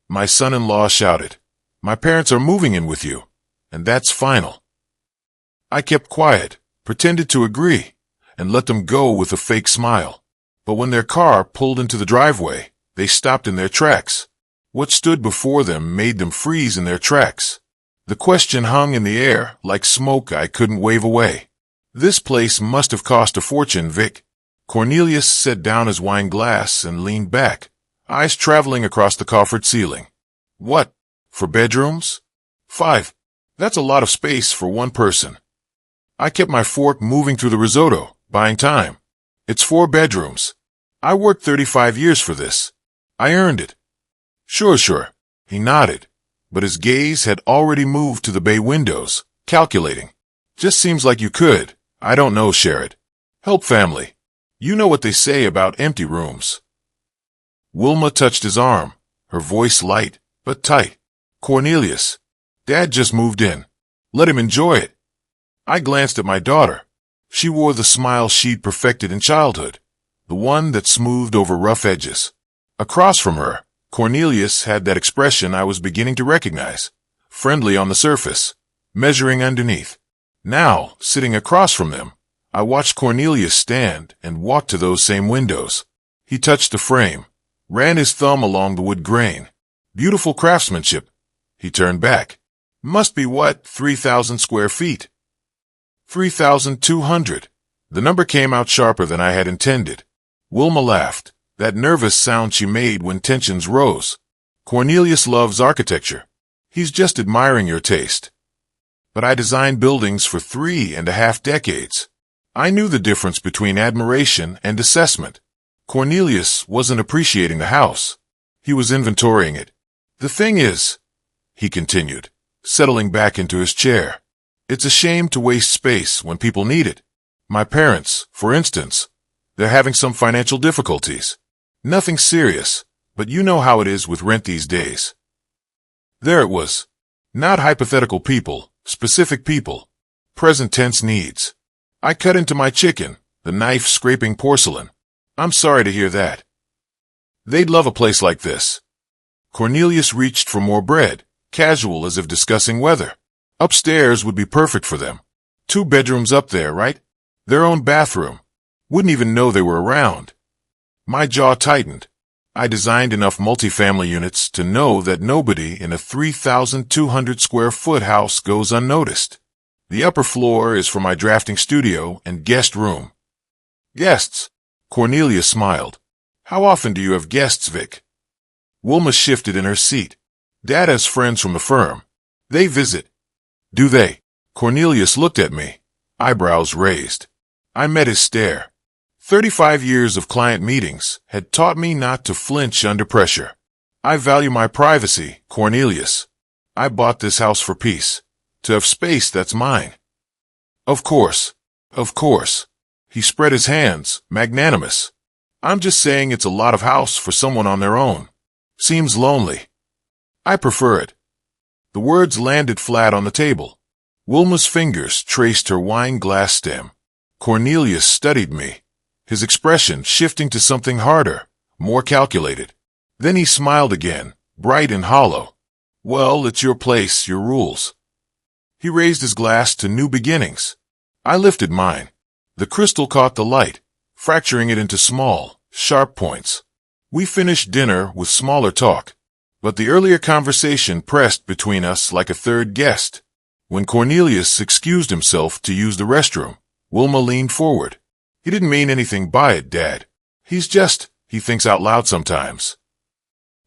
My son-in-law shouted. My parents are moving in with you, and that's final. I kept quiet, pretended to agree, and let them go with a fake smile. But when their car pulled into the driveway, they stopped in their tracks. What stood before them made them freeze in their tracks. The question hung in the air like smoke I couldn't wave away. This place must have cost a fortune, Vic. Cornelius set down his wine glass and leaned back, eyes traveling across the coffered ceiling. What? For bedrooms? 5. That's a lot of space for one person. I kept my fork moving through the risotto, buying time. It's 4 bedrooms. I worked 35 years for this. I earned it. Sure. He nodded, but his gaze had already moved to the bay windows, calculating. Just seems like you could. I don't know, Sherrod. Help family. You know what they say about empty rooms. Wilma touched his arm, her voice light, but tight. Cornelius, Dad just moved in. Let him enjoy it. I glanced at my daughter. She wore the smile she'd perfected in childhood, the one that smoothed over rough edges. Across from her, Cornelius had that expression I was beginning to recognize, friendly on the surface, measuring underneath. Now, sitting across from them, I watched Cornelius stand and walk to those same windows. He touched the frame, ran his thumb along the wood grain. Beautiful craftsmanship. He turned back. Must be what, 3,000 square feet? 3,200. The number came out sharper than I had intended. Wilma laughed, that nervous sound she made when tensions rose. Cornelius loves architecture. He's just admiring your taste. But I designed buildings for 3.5 decades. I knew the difference between admiration and assessment. Cornelius wasn't appreciating the house. He was inventorying it. The thing is, he continued, settling back into his chair, it's a shame to waste space when people need it. My parents, for instance, they're having some financial difficulties. Nothing serious, but you know how it is with rent these days. There it was. Not hypothetical people, specific people. Present tense needs. I cut into my chicken, the knife scraping porcelain. I'm sorry to hear that. They'd love a place like this. Cornelius reached for more bread, casual as if discussing weather. Upstairs would be perfect for them. 2 bedrooms up there, right? Their own bathroom. Wouldn't even know they were around. My jaw tightened. I designed enough multifamily units to know that nobody in a 3,200 square foot house goes unnoticed. The upper floor is for my drafting studio and guest room. Guests? Cornelia smiled. How often do you have guests, Vic? Wilma shifted in her seat. Dad has friends from the firm. They visit. Do they? Cornelius looked at me, eyebrows raised. I met his stare. 35 years of client meetings had taught me not to flinch under pressure. I value my privacy, Cornelius. I bought this house for peace, to have space that's mine. Of course. He spread his hands, magnanimous. I'm just saying it's a lot of house for someone on their own. Seems lonely. I prefer it. The words landed flat on the table. Wilma's fingers traced her wine glass stem. Cornelius studied me, his expression shifting to something harder, more calculated. Then he smiled again, bright and hollow. Well, it's your place, your rules. He raised his glass to new beginnings. I lifted mine. The crystal caught the light, fracturing it into small, sharp points. We finished dinner with smaller talk, but the earlier conversation pressed between us like a third guest. When Cornelius excused himself to use the restroom, Wilma leaned forward. He didn't mean anything by it, Dad. He thinks out loud sometimes.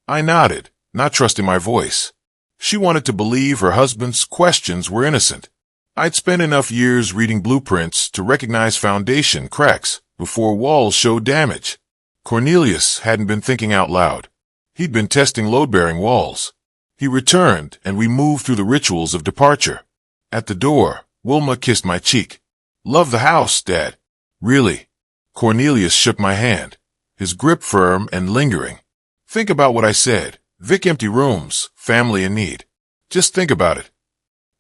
I nodded, not trusting my voice. She wanted to believe her husband's questions were innocent. I'd spent enough years reading blueprints to recognize foundation cracks before walls showed damage. Cornelius hadn't been thinking out loud. He'd been testing load-bearing walls. He returned, and we moved through the rituals of departure. At the door, Wilma kissed my cheek. Love the house, Dad. Really? Cornelius shook my hand, his grip firm and lingering. Think about what I said. Vic, empty rooms, family in need. Just think about it.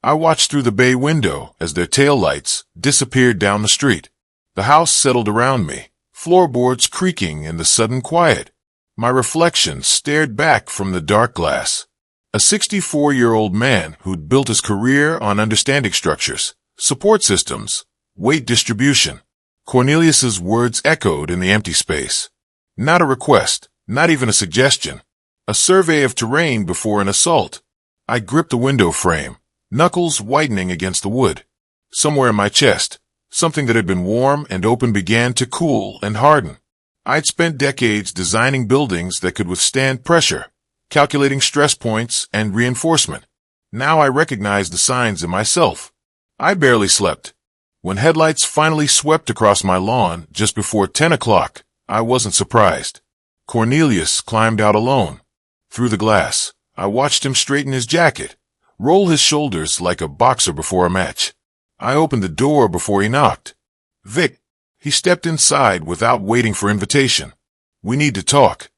I watched through the bay window as their taillights disappeared down the street. The house settled around me, floorboards creaking in the sudden quiet. My reflection stared back from the dark glass. A 64-year-old man who'd built his career on understanding structures, support systems, weight distribution. Cornelius's words echoed in the empty space. Not a request, not even a suggestion. A survey of terrain before an assault. I gripped the window frame, knuckles whitening against the wood. Somewhere in my chest, something that had been warm and open began to cool and harden. I'd spent decades designing buildings that could withstand pressure, calculating stress points and reinforcement. Now I recognized the signs in myself. I barely slept. When headlights finally swept across my lawn just before 10 o'clock, I wasn't surprised. Cornelius climbed out alone. Through the glass, I watched him straighten his jacket, roll his shoulders like a boxer before a match. I opened the door before he knocked. "Vic." He stepped inside without waiting for invitation. "We need to talk."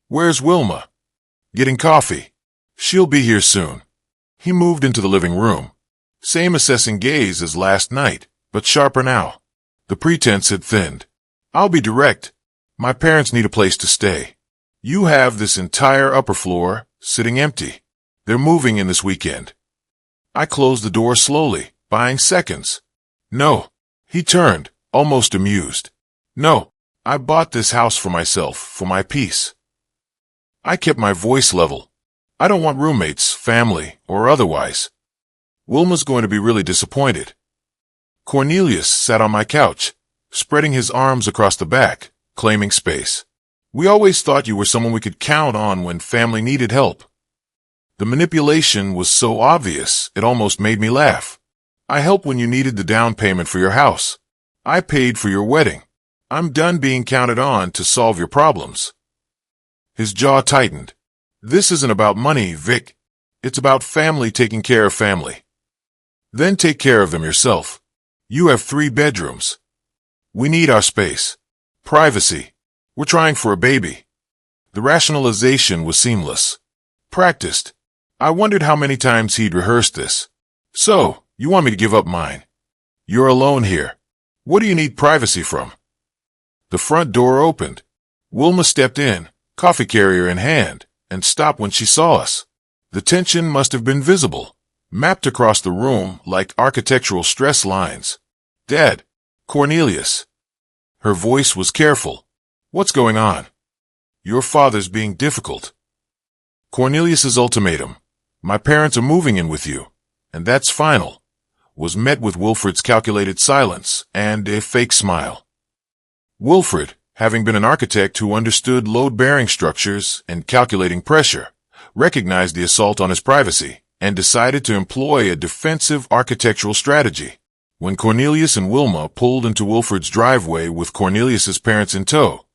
"Where's Wilma?" "Getting coffee. She'll be here soon." He moved into the living room. Same assessing gaze as last night, but sharper now. The pretense had thinned. "I'll be direct. My parents need a place to stay. You have this entire upper floor sitting empty. They're moving in this weekend." I closed the door slowly, buying seconds. "No." He turned, almost amused. "No. I bought this house for myself, for my peace." I kept my voice level. "I don't want roommates, family, or otherwise. Wilma's going to be really disappointed." Cornelius sat on my couch, spreading his arms across the back, claiming space. "We always thought you were someone we could count on when family needed help." The manipulation was so obvious, it almost made me laugh. "I helped when you needed the down payment for your house. I paid for your wedding. I'm done being counted on to solve your problems." His jaw tightened. "This isn't about money, Vic. It's about family taking care of family. Then take care of them yourself. You have 3 bedrooms. We need our space. Privacy. We're trying for a baby." The rationalization was seamless. Practiced. I wondered how many times he'd rehearsed this. "So, you want me to give up mine? You're alone here. What do you need privacy from?" The front door opened. Wilma stepped in, coffee carrier in hand, and stopped when she saw us. The tension must have been visible, mapped across the room like architectural stress lines. "Dad." "Cornelius." Her voice was careful. "What's going on?" "Your father's being difficult." Cornelius's ultimatum, "My parents are moving in with you, and that's final," was met with Wilfred's calculated silence and a fake smile. Wilfred, having been an architect who understood load-bearing structures and calculating pressure, recognized the assault on his privacy and decided to employ a defensive architectural strategy. When Cornelius and Wilma pulled into Wilfred's driveway with Cornelius's parents in tow,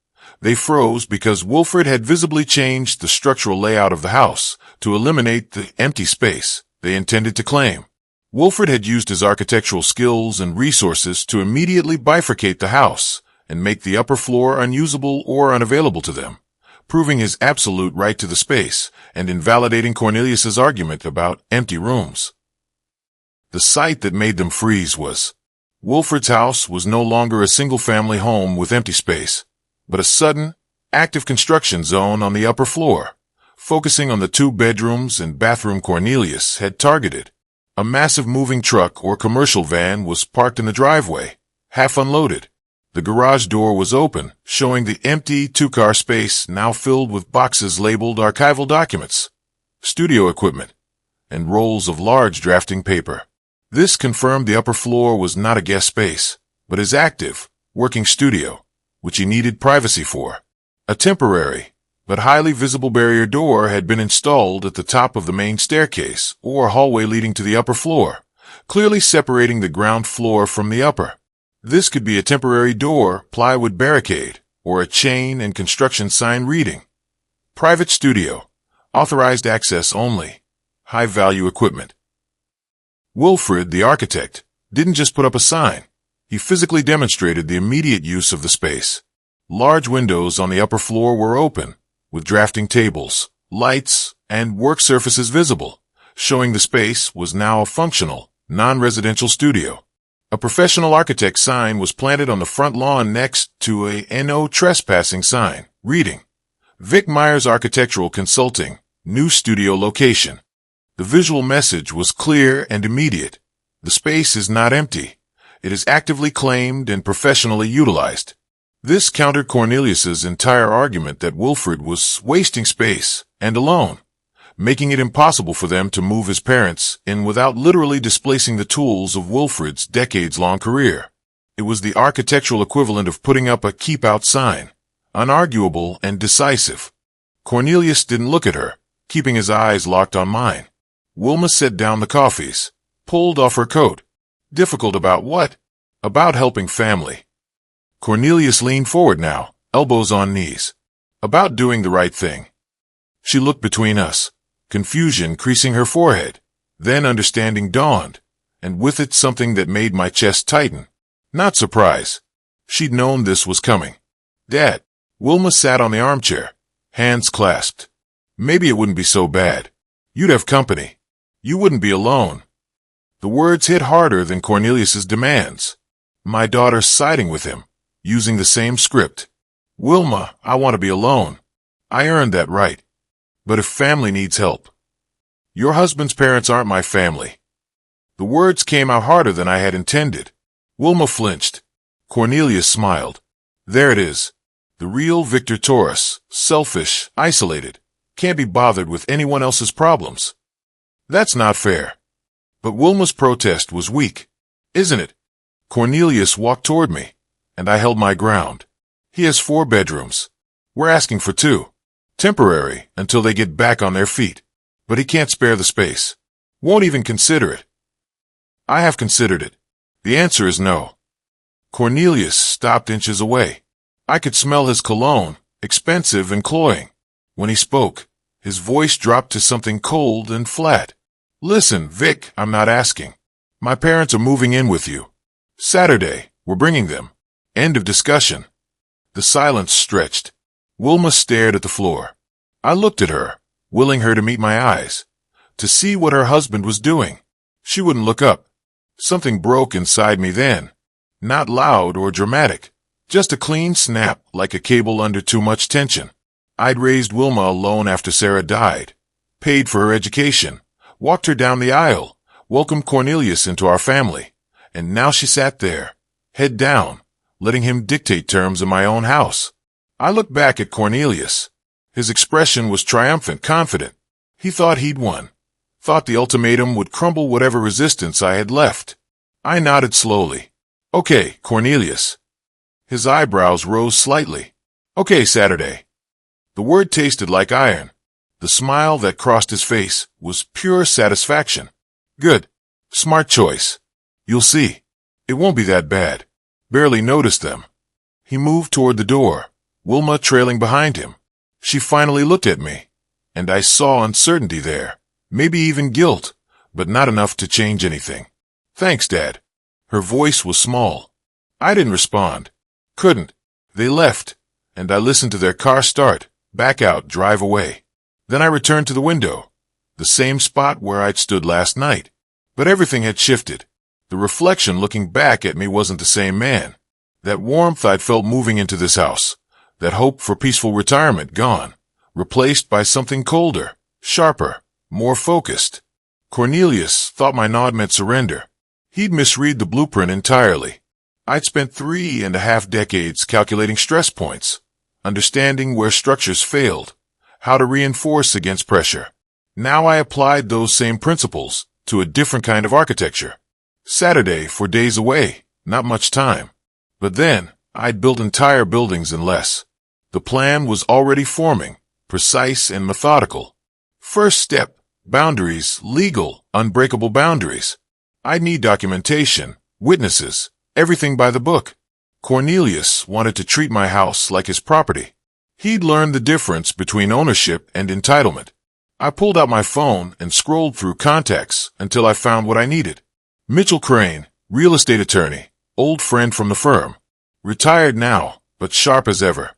they froze because Wilfred had visibly changed the structural layout of the house to eliminate the empty space they intended to claim. Wilfred had used his architectural skills and resources to immediately bifurcate the house and make the upper floor unusable or unavailable to them, proving his absolute right to the space and invalidating Cornelius's argument about empty rooms. The sight that made them freeze was Wilfred's house was no longer a single-family home with empty space, but a sudden, active construction zone on the upper floor, focusing on the 2 bedrooms and bathroom Cornelius had targeted. A massive moving truck or commercial van was parked in the driveway, half unloaded. The garage door was open, showing the empty 2-car space now filled with boxes labeled archival documents, studio equipment, and rolls of large drafting paper. This confirmed the upper floor was not a guest space, but his active, working studio, which he needed privacy for. A temporary, but highly visible barrier door had been installed at the top of the main staircase or hallway leading to the upper floor, clearly separating the ground floor from the upper. This could be a temporary door, plywood barricade, or a chain and construction sign reading "Private Studio, Authorized Access Only, High-Value Equipment." Wilfred, the architect, didn't just put up a sign. He physically demonstrated the immediate use of the space. Large windows on the upper floor were open, with drafting tables, lights, and work surfaces visible, showing the space was now a functional, non-residential studio. A professional architect sign was planted on the front lawn next to a "No Trespassing" sign, reading Vic Myers Architectural Consulting, new studio location. The visual message was clear and immediate. The space is not empty. It is actively claimed and professionally utilized. This countered Cornelius's entire argument that Wilfred was wasting space and alone, making it impossible for them to move his parents in without literally displacing the tools of Wilfred's decades-long career. It was the architectural equivalent of putting up a keep-out sign, unarguable and decisive. Cornelius didn't look at her, keeping his eyes locked on mine. Wilma set down the coffees, pulled off her coat. Difficult about what? About helping family. Cornelius leaned forward now, elbows on knees. About doing the right thing. She looked between us, confusion creasing her forehead. Then understanding dawned, and with it something that made my chest tighten. Not surprise. She'd known this was coming. Dad. Wilma sat on the armchair, hands clasped. Maybe it wouldn't be so bad. You'd have company. You wouldn't be alone. The words hit harder than Cornelius's demands. My daughter siding with him, using the same script. Wilma, I want to be alone. I earned that right. But if family needs help. Your husband's parents aren't my family. The words came out harder than I had intended. Wilma flinched. Cornelius smiled. There it is. The real Victor Torres, selfish, isolated, can't be bothered with anyone else's problems. That's not fair. But Wilma's protest was weak. Isn't it? Cornelius walked toward me, and I held my ground. He has 4 bedrooms. We're asking for 2. Temporary, until they get back on their feet. But he can't spare the space. Won't even consider it. I have considered it. The answer is no. Cornelius stopped inches away. I could smell his cologne, expensive and cloying. When he spoke, his voice dropped to something cold and flat. Listen, Vic, I'm not asking. My parents are moving in with you. Saturday, we're bringing them. End of discussion. The silence stretched. Wilma stared at the floor. I looked at her, willing her to meet my eyes, to see what her husband was doing. She wouldn't look up. Something broke inside me then. Not loud or dramatic. Just a clean snap, like a cable under too much tension. I'd raised Wilma alone after Sarah died, paid for her education, walked her down the aisle, welcomed Cornelius into our family, and now she sat there, head down, letting him dictate terms in my own house. I looked back at Cornelius. His expression was triumphant, confident. He thought he'd won, thought the ultimatum would crumble whatever resistance I had left. I nodded slowly. Okay, Cornelius. His eyebrows rose slightly. Okay, Saturday. The word tasted like iron. The smile that crossed his face was pure satisfaction. Good. Smart choice. You'll see. It won't be that bad. Barely noticed them. He moved toward the door, Wilma trailing behind him. She finally looked at me, and I saw uncertainty there, maybe even guilt, but not enough to change anything. Thanks, Dad. Her voice was small. I didn't respond. Couldn't. They left, and I listened to their car start, back out, drive away. Then I returned to the window, the same spot where I'd stood last night. But everything had shifted. The reflection looking back at me wasn't the same man. That warmth I'd felt moving into this house, that hope for peaceful retirement gone, replaced by something colder, sharper, more focused. Cornelius thought my nod meant surrender. He'd misread the blueprint entirely. I'd spent 3.5 decades calculating stress points, understanding where structures failed, how to reinforce against pressure. Now I applied those same principles to a different kind of architecture. Saturday for days away, not much time. But then, I'd built entire buildings in less. The plan was already forming, precise and methodical. First step, boundaries, legal, unbreakable boundaries. I'd need documentation, witnesses, everything by the book. Cornelius wanted to treat my house like his property. He'd learned the difference between ownership and entitlement. I pulled out my phone and scrolled through contacts until I found what I needed. Mitchell Crane, real estate attorney, old friend from the firm. Retired now, but sharp as ever.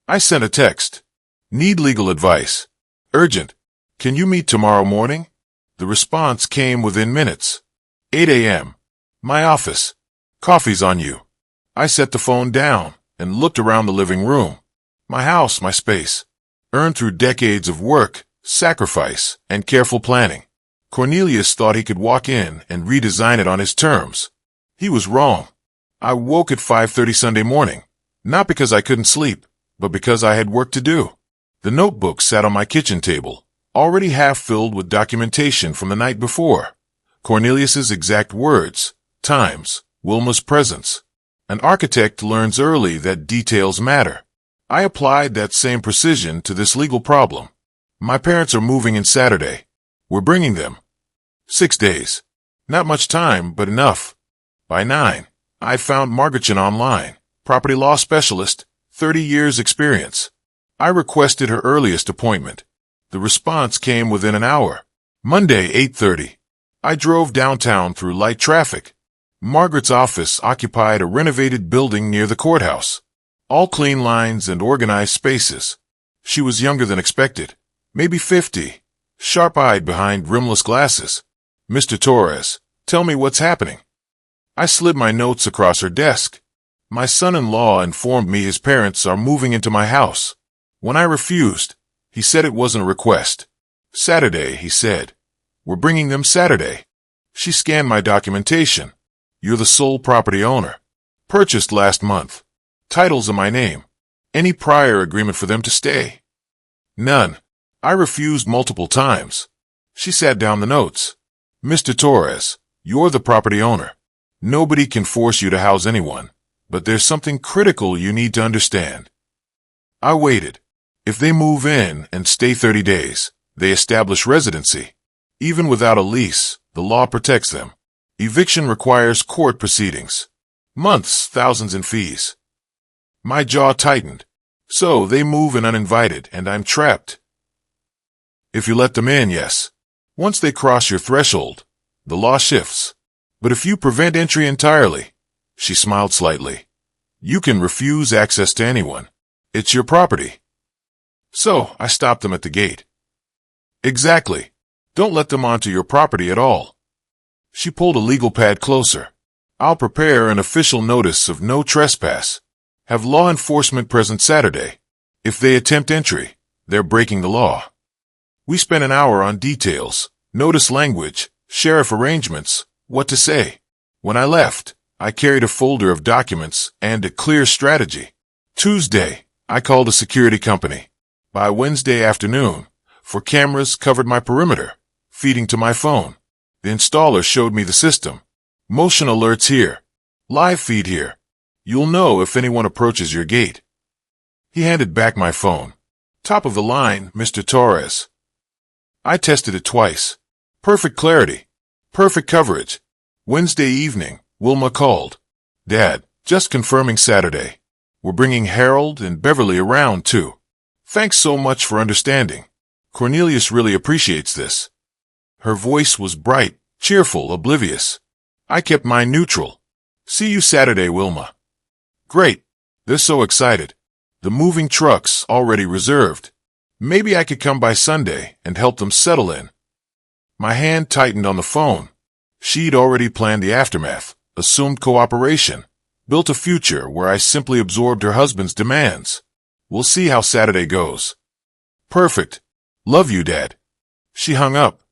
I sent a text. Need legal advice. Urgent. Can you meet tomorrow morning? The response came within minutes. 8 a.m. My office. Coffee's on you. I set the phone down and looked around the living room. My house, my space. earned through decades of work, sacrifice, and careful planning. Cornelius thought he could walk in and redesign it on his terms. He was wrong. I woke at 5:30 Sunday morning, not because I couldn't sleep, but because I had work to do. The notebook sat on my kitchen table, already half filled with documentation from the night before. Cornelius's exact words, times, Wilma's presence. An architect learns early that details matter. I applied that same precision to this legal problem. My parents are moving in Saturday. We're bringing them. 6 days. Not much time, but enough. By 9, I found Margaretchen online, property law specialist, 30 years experience. I requested her earliest appointment. The response came within an hour. Monday, 8:30. I drove downtown through light traffic. Margaret's office occupied a renovated building near the courthouse. All clean lines and organized spaces. She was younger than expected, maybe 50, sharp-eyed behind rimless glasses. "Mr. Torres, tell me what's happening." I slid my notes across her desk. My son-in-law informed me his parents are moving into my house. When I refused, he said it wasn't a request. "Saturday," he said. "We're bringing them Saturday." She scanned my documentation. "You're the sole property owner. Purchased last month. Titles in my name. Any prior agreement for them to stay?" "None." I refused multiple times. She sat down the notes. "Mr. Torres, you're the property owner. Nobody can force you to house anyone, but there's something critical you need to understand." I waited. If they move in and stay 30 days, they establish residency. Even without a lease, the law protects them. Eviction requires court proceedings. Months, thousands in fees. My jaw tightened. So they move in uninvited, and I'm trapped. If you let them in, yes. Once they cross your threshold, the law shifts. But if you prevent entry entirely, she smiled slightly, you can refuse access to anyone. It's your property. So I stopped them at the gate. Exactly. Don't let them onto your property at all. She pulled a legal pad closer. I'll prepare an official notice of no trespass. Have law enforcement present Saturday. If they attempt entry, they're breaking the law. We spent an hour on details, notice language, sheriff arrangements, what to say. When I left, I carried a folder of documents and a clear strategy. Tuesday, I called a security company. By Wednesday afternoon, for cameras covered my perimeter, feeding to my phone. The installer showed me the system. Motion alerts here. Live feed here. You'll know if anyone approaches your gate. He handed back my phone. Top of the line, Mr. Torres. I tested it twice. Perfect clarity. Perfect coverage. Wednesday evening, Wilma called. "Dad, just confirming Saturday. We're bringing Harold and Beverly around, too. Thanks so much for understanding. Cornelius really appreciates this." Her voice was bright, cheerful, oblivious. I kept mine neutral. "See you Saturday, Wilma." Great. They're so excited. The moving truck's already reserved. Maybe I could come by Sunday and help them settle in. My hand tightened on the phone. She'd already planned the aftermath, assumed cooperation, built a future where I simply absorbed her husband's demands. We'll see how Saturday goes. Perfect. Love you, Dad. She hung up.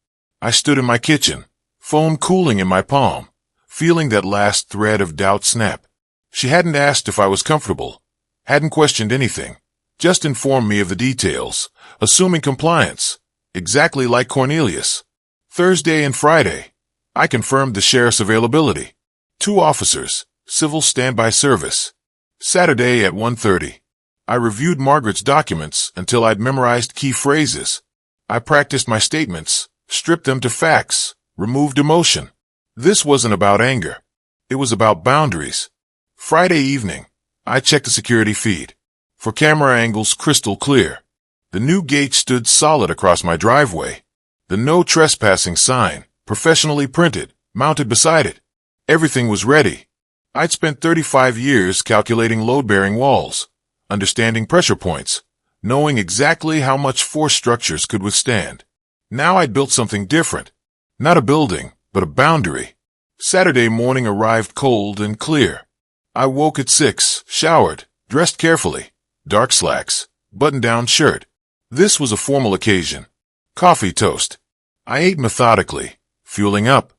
I stood in my kitchen, phone cooling in my palm, feeling that last thread of doubt snap. She hadn't asked if I was comfortable, hadn't questioned anything, just informed me of the details, assuming compliance, exactly like Cornelius. Thursday and Friday, I confirmed the sheriff's availability. 2 officers, civil standby service. Saturday at 1:30. I reviewed Margaret's documents until I'd memorized key phrases. I practiced my statements, stripped them to facts, removed emotion. This wasn't about anger. It was about boundaries. Friday evening, I checked the security feed. For camera angles crystal clear. The new gate stood solid across my driveway. The no trespassing sign, professionally printed, mounted beside it. Everything was ready. I'd spent 35 years calculating load-bearing walls, understanding pressure points, knowing exactly how much force structures could withstand. Now I'd built something different. Not a building, but a boundary. Saturday morning arrived cold and clear. I woke at 6, showered, dressed carefully, dark slacks, button-down shirt. This was a formal occasion. Coffee toast. I ate methodically, fueling up.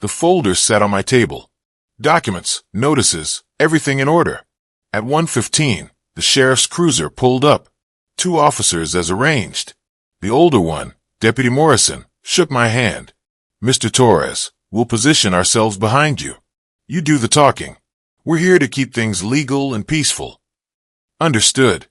The folders sat on my table. Documents, notices, everything in order. At 1:15, the sheriff's cruiser pulled up. 2 officers as arranged. The older one, Deputy Morrison, shook my hand. Mr. Torres, we'll position ourselves behind you. You do the talking. We're here to keep things legal and peaceful. Understood.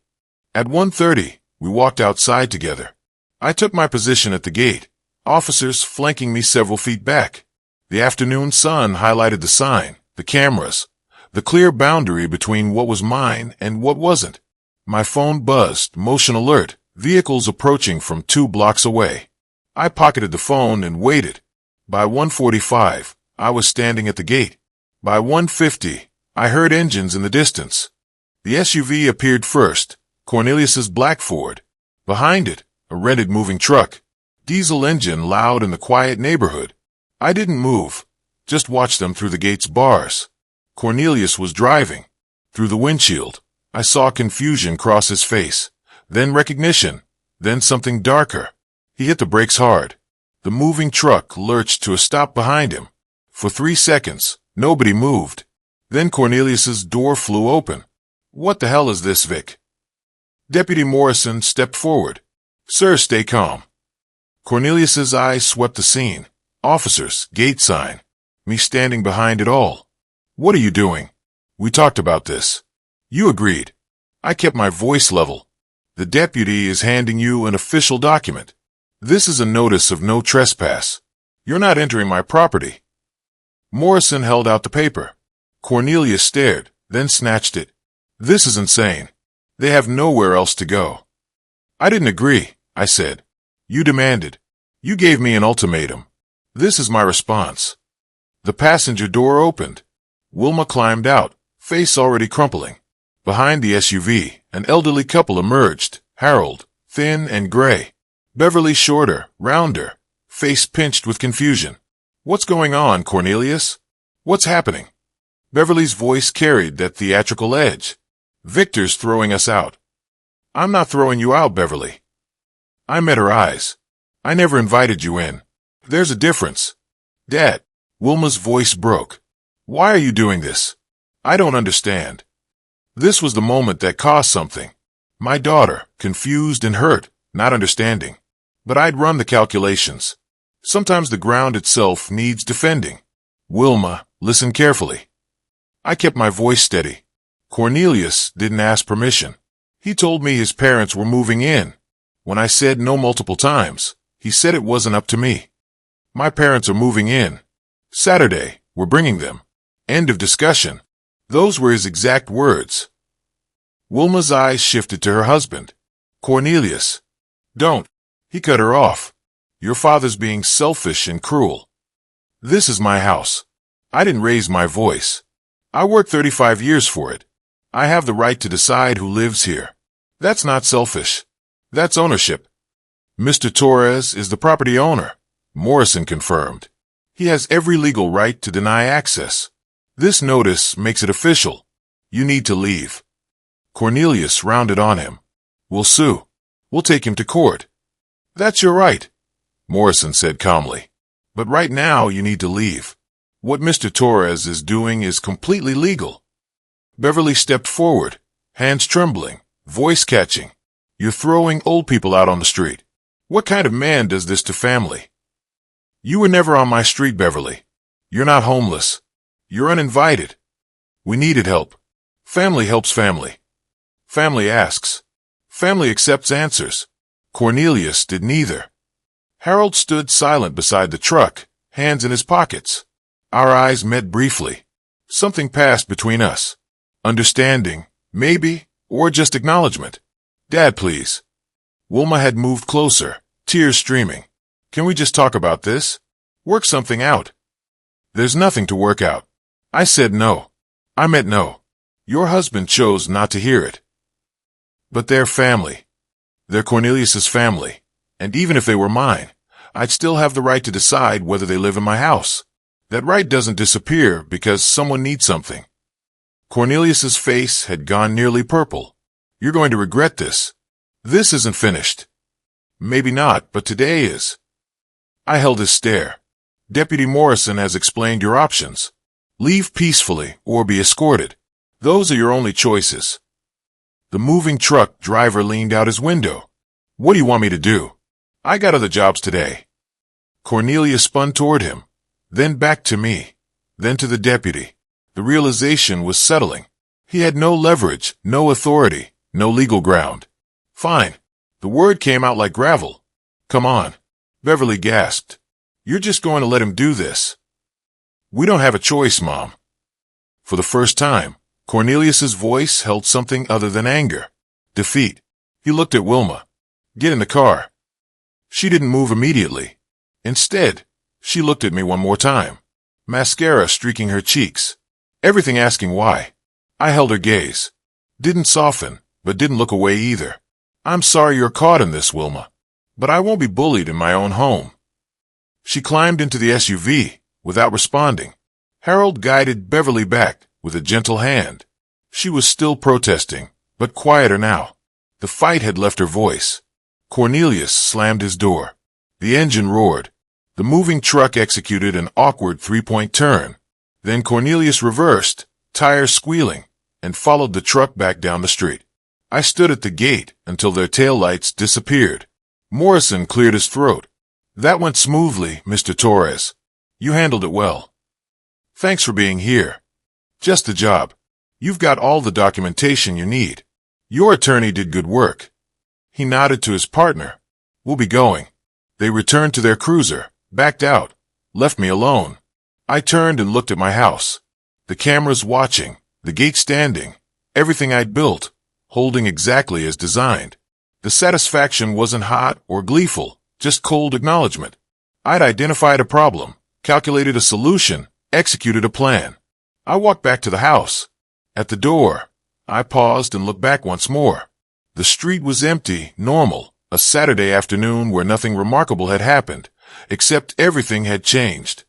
At 1:30, we walked outside together. I took my position at the gate, officers flanking me several feet back. The afternoon sun highlighted the sign, the cameras, the clear boundary between what was mine and what wasn't. My phone buzzed, motion alert, vehicles approaching from 2 blocks away. I pocketed the phone and waited. By 1:45, I was standing at the gate. By 1:50, I heard engines in the distance. The SUV appeared first, Cornelius's black Ford. Behind it, a rented moving truck. Diesel engine loud in the quiet neighborhood. I didn't move, just watched them through the gate's bars. Cornelius was driving. Through the windshield, I saw confusion cross his face, then recognition, then something darker. He hit the brakes hard. The moving truck lurched to a stop behind him. For 3 seconds, nobody moved. Then Cornelius's door flew open. What the hell is this, Vic? Deputy Morrison stepped forward. Sir, stay calm. Cornelius's eyes swept the scene. Officers, gate sign. Me standing behind it all. What are you doing? We talked about this. You agreed. I kept my voice level. The deputy is handing you an official document. This is a notice of no trespass. You're not entering my property. Morrison held out the paper. Cornelius stared, then snatched it. This is insane. They have nowhere else to go. I didn't agree, I said. You demanded. You gave me an ultimatum. This is my response. The passenger door opened. Wilma climbed out, face already crumpling. Behind the SUV, an elderly couple emerged, Harold, thin and gray. Beverly shorter, rounder, face pinched with confusion. What's going on, Cornelius? What's happening? Beverly's voice carried that theatrical edge. Victor's throwing us out. I'm not throwing you out, Beverly. I met her eyes. I never invited you in. There's a difference. Dad, Wilma's voice broke. Why are you doing this? I don't understand. This was the moment that caused something. My daughter, confused and hurt, not understanding. But I'd run the calculations. Sometimes the ground itself needs defending. Wilma, listen carefully. I kept my voice steady. Cornelius didn't ask permission. He told me his parents were moving in. When I said no multiple times, he said it wasn't up to me. My parents are moving in. Saturday, we're bringing them. End of discussion. Those were his exact words. Wilma's eyes shifted to her husband. Cornelius. Don't. He cut her off. Your father's being selfish and cruel. This is my house. I didn't raise my voice. I worked 35 years for it. I have the right to decide who lives here. That's not selfish. That's ownership. Mr. Torres is the property owner, Morrison confirmed. He has every legal right to deny access. This notice makes it official. You need to leave. Cornelius rounded on him. We'll sue. We'll take him to court. That's your right, Morrison said calmly. But right now you need to leave. What Mr. Torres is doing is completely legal. Beverly stepped forward, hands trembling, voice catching. You're throwing old people out on the street. What kind of man does this to family? You were never on my street, Beverly. You're not homeless. You're uninvited. We needed help. Family helps family. Family asks. Family accepts answers. Cornelius did neither. Harold stood silent beside the truck, hands in his pockets. Our eyes met briefly. Something passed between us. Understanding, maybe, or just acknowledgement. Dad, please. Wilma had moved closer, tears streaming. Can we just talk about this? Work something out. There's nothing to work out. I said no. I meant no. Your husband chose not to hear it. But they're family. They're Cornelius's family. And even if they were mine, I'd still have the right to decide whether they live in my house. That right doesn't disappear because someone needs something. Cornelius's face had gone nearly purple. You're going to regret this. This isn't finished. Maybe not, but today is. I held his stare. Deputy Morrison has explained your options. Leave peacefully or be escorted. Those are your only choices. The moving truck driver leaned out his window. What do you want me to do? I got other jobs today. Cornelia spun toward him, then back to me, then to the deputy. The realization was settling. He had no leverage, no authority, no legal ground. Fine. The word came out like gravel. Come on. Beverly gasped. You're just going to let him do this? We don't have a choice, Mom. For the first time, Cornelius's voice held something other than anger. Defeat. He looked at Wilma. Get in the car. She didn't move immediately. Instead, she looked at me one more time. Mascara streaking her cheeks. Everything asking why. I held her gaze. Didn't soften, but didn't look away either. I'm sorry you're caught in this, Wilma. But I won't be bullied in my own home. She climbed into the SUV, without responding. Harold guided Beverly back with a gentle hand. She was still protesting, but quieter now. The fight had left her voice. Cornelius slammed his door. The engine roared. The moving truck executed an awkward three-point turn. Then Cornelius reversed, tires squealing, and followed the truck back down the street. I stood at the gate until their taillights disappeared. Morrison cleared his throat. That went smoothly, Mr. Torres. You handled it well. Thanks for being here. Just the job. You've got all the documentation you need. Your attorney did good work. He nodded to his partner. We'll be going. They returned to their cruiser, backed out, left me alone. I turned and looked at my house. The cameras watching, the gate standing, everything I'd built, holding exactly as designed. The satisfaction wasn't hot or gleeful, just cold acknowledgement. I'd identified a problem, calculated a solution, executed a plan. I walked back to the house. At the door, I paused and looked back once more. The street was empty, normal, a Saturday afternoon where nothing remarkable had happened, except everything had changed.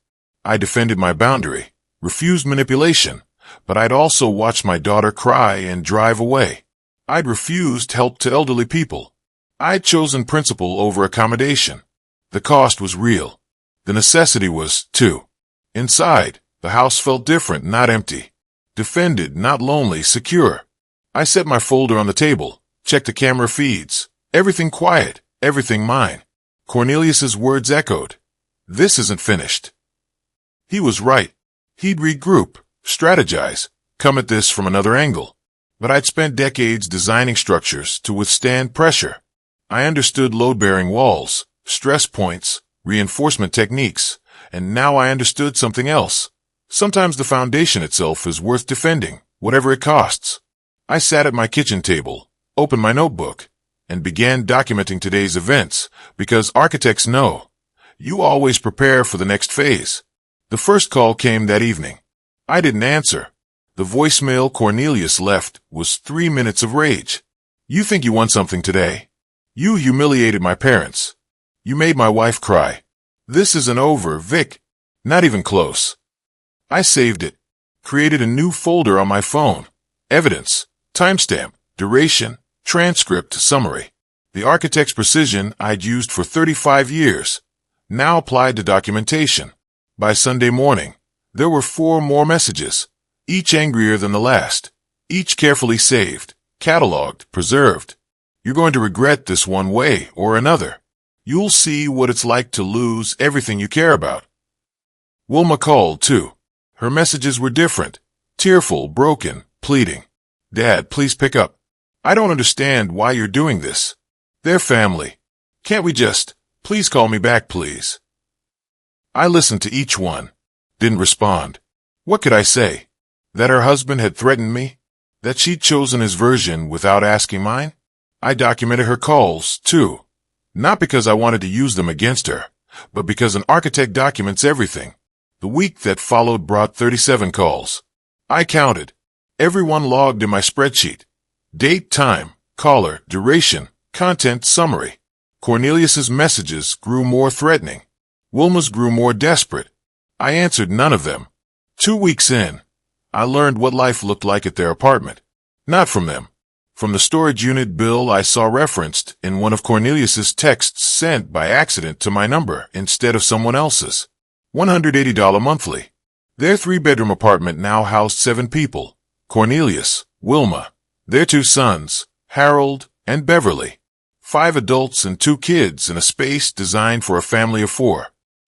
I defended my boundary, refused manipulation, but I'd also watched my daughter cry and drive away. I'd refused help to elderly people. I'd chosen principle over accommodation. The cost was real. The necessity was, too. Inside, the house felt different, not empty. Defended, not lonely, secure. I set my folder on the table, checked the camera feeds. Everything quiet, everything mine. Cornelius's words echoed. This isn't finished. He was right. He'd regroup, strategize, come at this from another angle. But I'd spent decades designing structures to withstand pressure. I understood load-bearing walls, stress points, reinforcement techniques, and now I understood something else. Sometimes the foundation itself is worth defending, whatever it costs. I sat at my kitchen table, opened my notebook, and began documenting today's events, because architects know. You always prepare for the next phase. The first call came that evening. I didn't answer. The voicemail Cornelius left was 3 minutes of rage. You think you won something today? You humiliated my parents. You made my wife cry. This isn't over, Vic. Not even close. I saved it. Created a new folder on my phone. Evidence, timestamp, duration, transcript, summary. The architect's precision I'd used for 35 years, now applied to documentation. By Sunday morning, there were 4 more messages, each angrier than the last, each carefully saved, cataloged, preserved. You're going to regret this one way or another. You'll see what it's like to lose everything you care about. Wilma called, too. Her messages were different, tearful, broken, pleading. Dad, please pick up. I don't understand why you're doing this. They're family. Can't we just, please call me back, please? I listened to each one. Didn't respond. What could I say? That her husband had threatened me? That she'd chosen his version without asking mine? I documented her calls, too. Not because I wanted to use them against her, but because an architect documents everything. The week that followed brought 37 calls. I counted. Everyone logged in my spreadsheet. Date, time, caller, duration, content, summary. Cornelius's messages grew more threatening. Wilma's grew more desperate. I answered none of them. 2 weeks in, I learned what life looked like at their apartment. Not from them. from the storage unit bill I saw referenced in one of Cornelius's texts sent by accident to my number instead of someone else's. $180 monthly. Their 3-bedroom apartment now housed 7 people: Cornelius, Wilma, their 2 sons, Harold and Beverly. 5 adults and 2 kids in a space designed for a family of 4.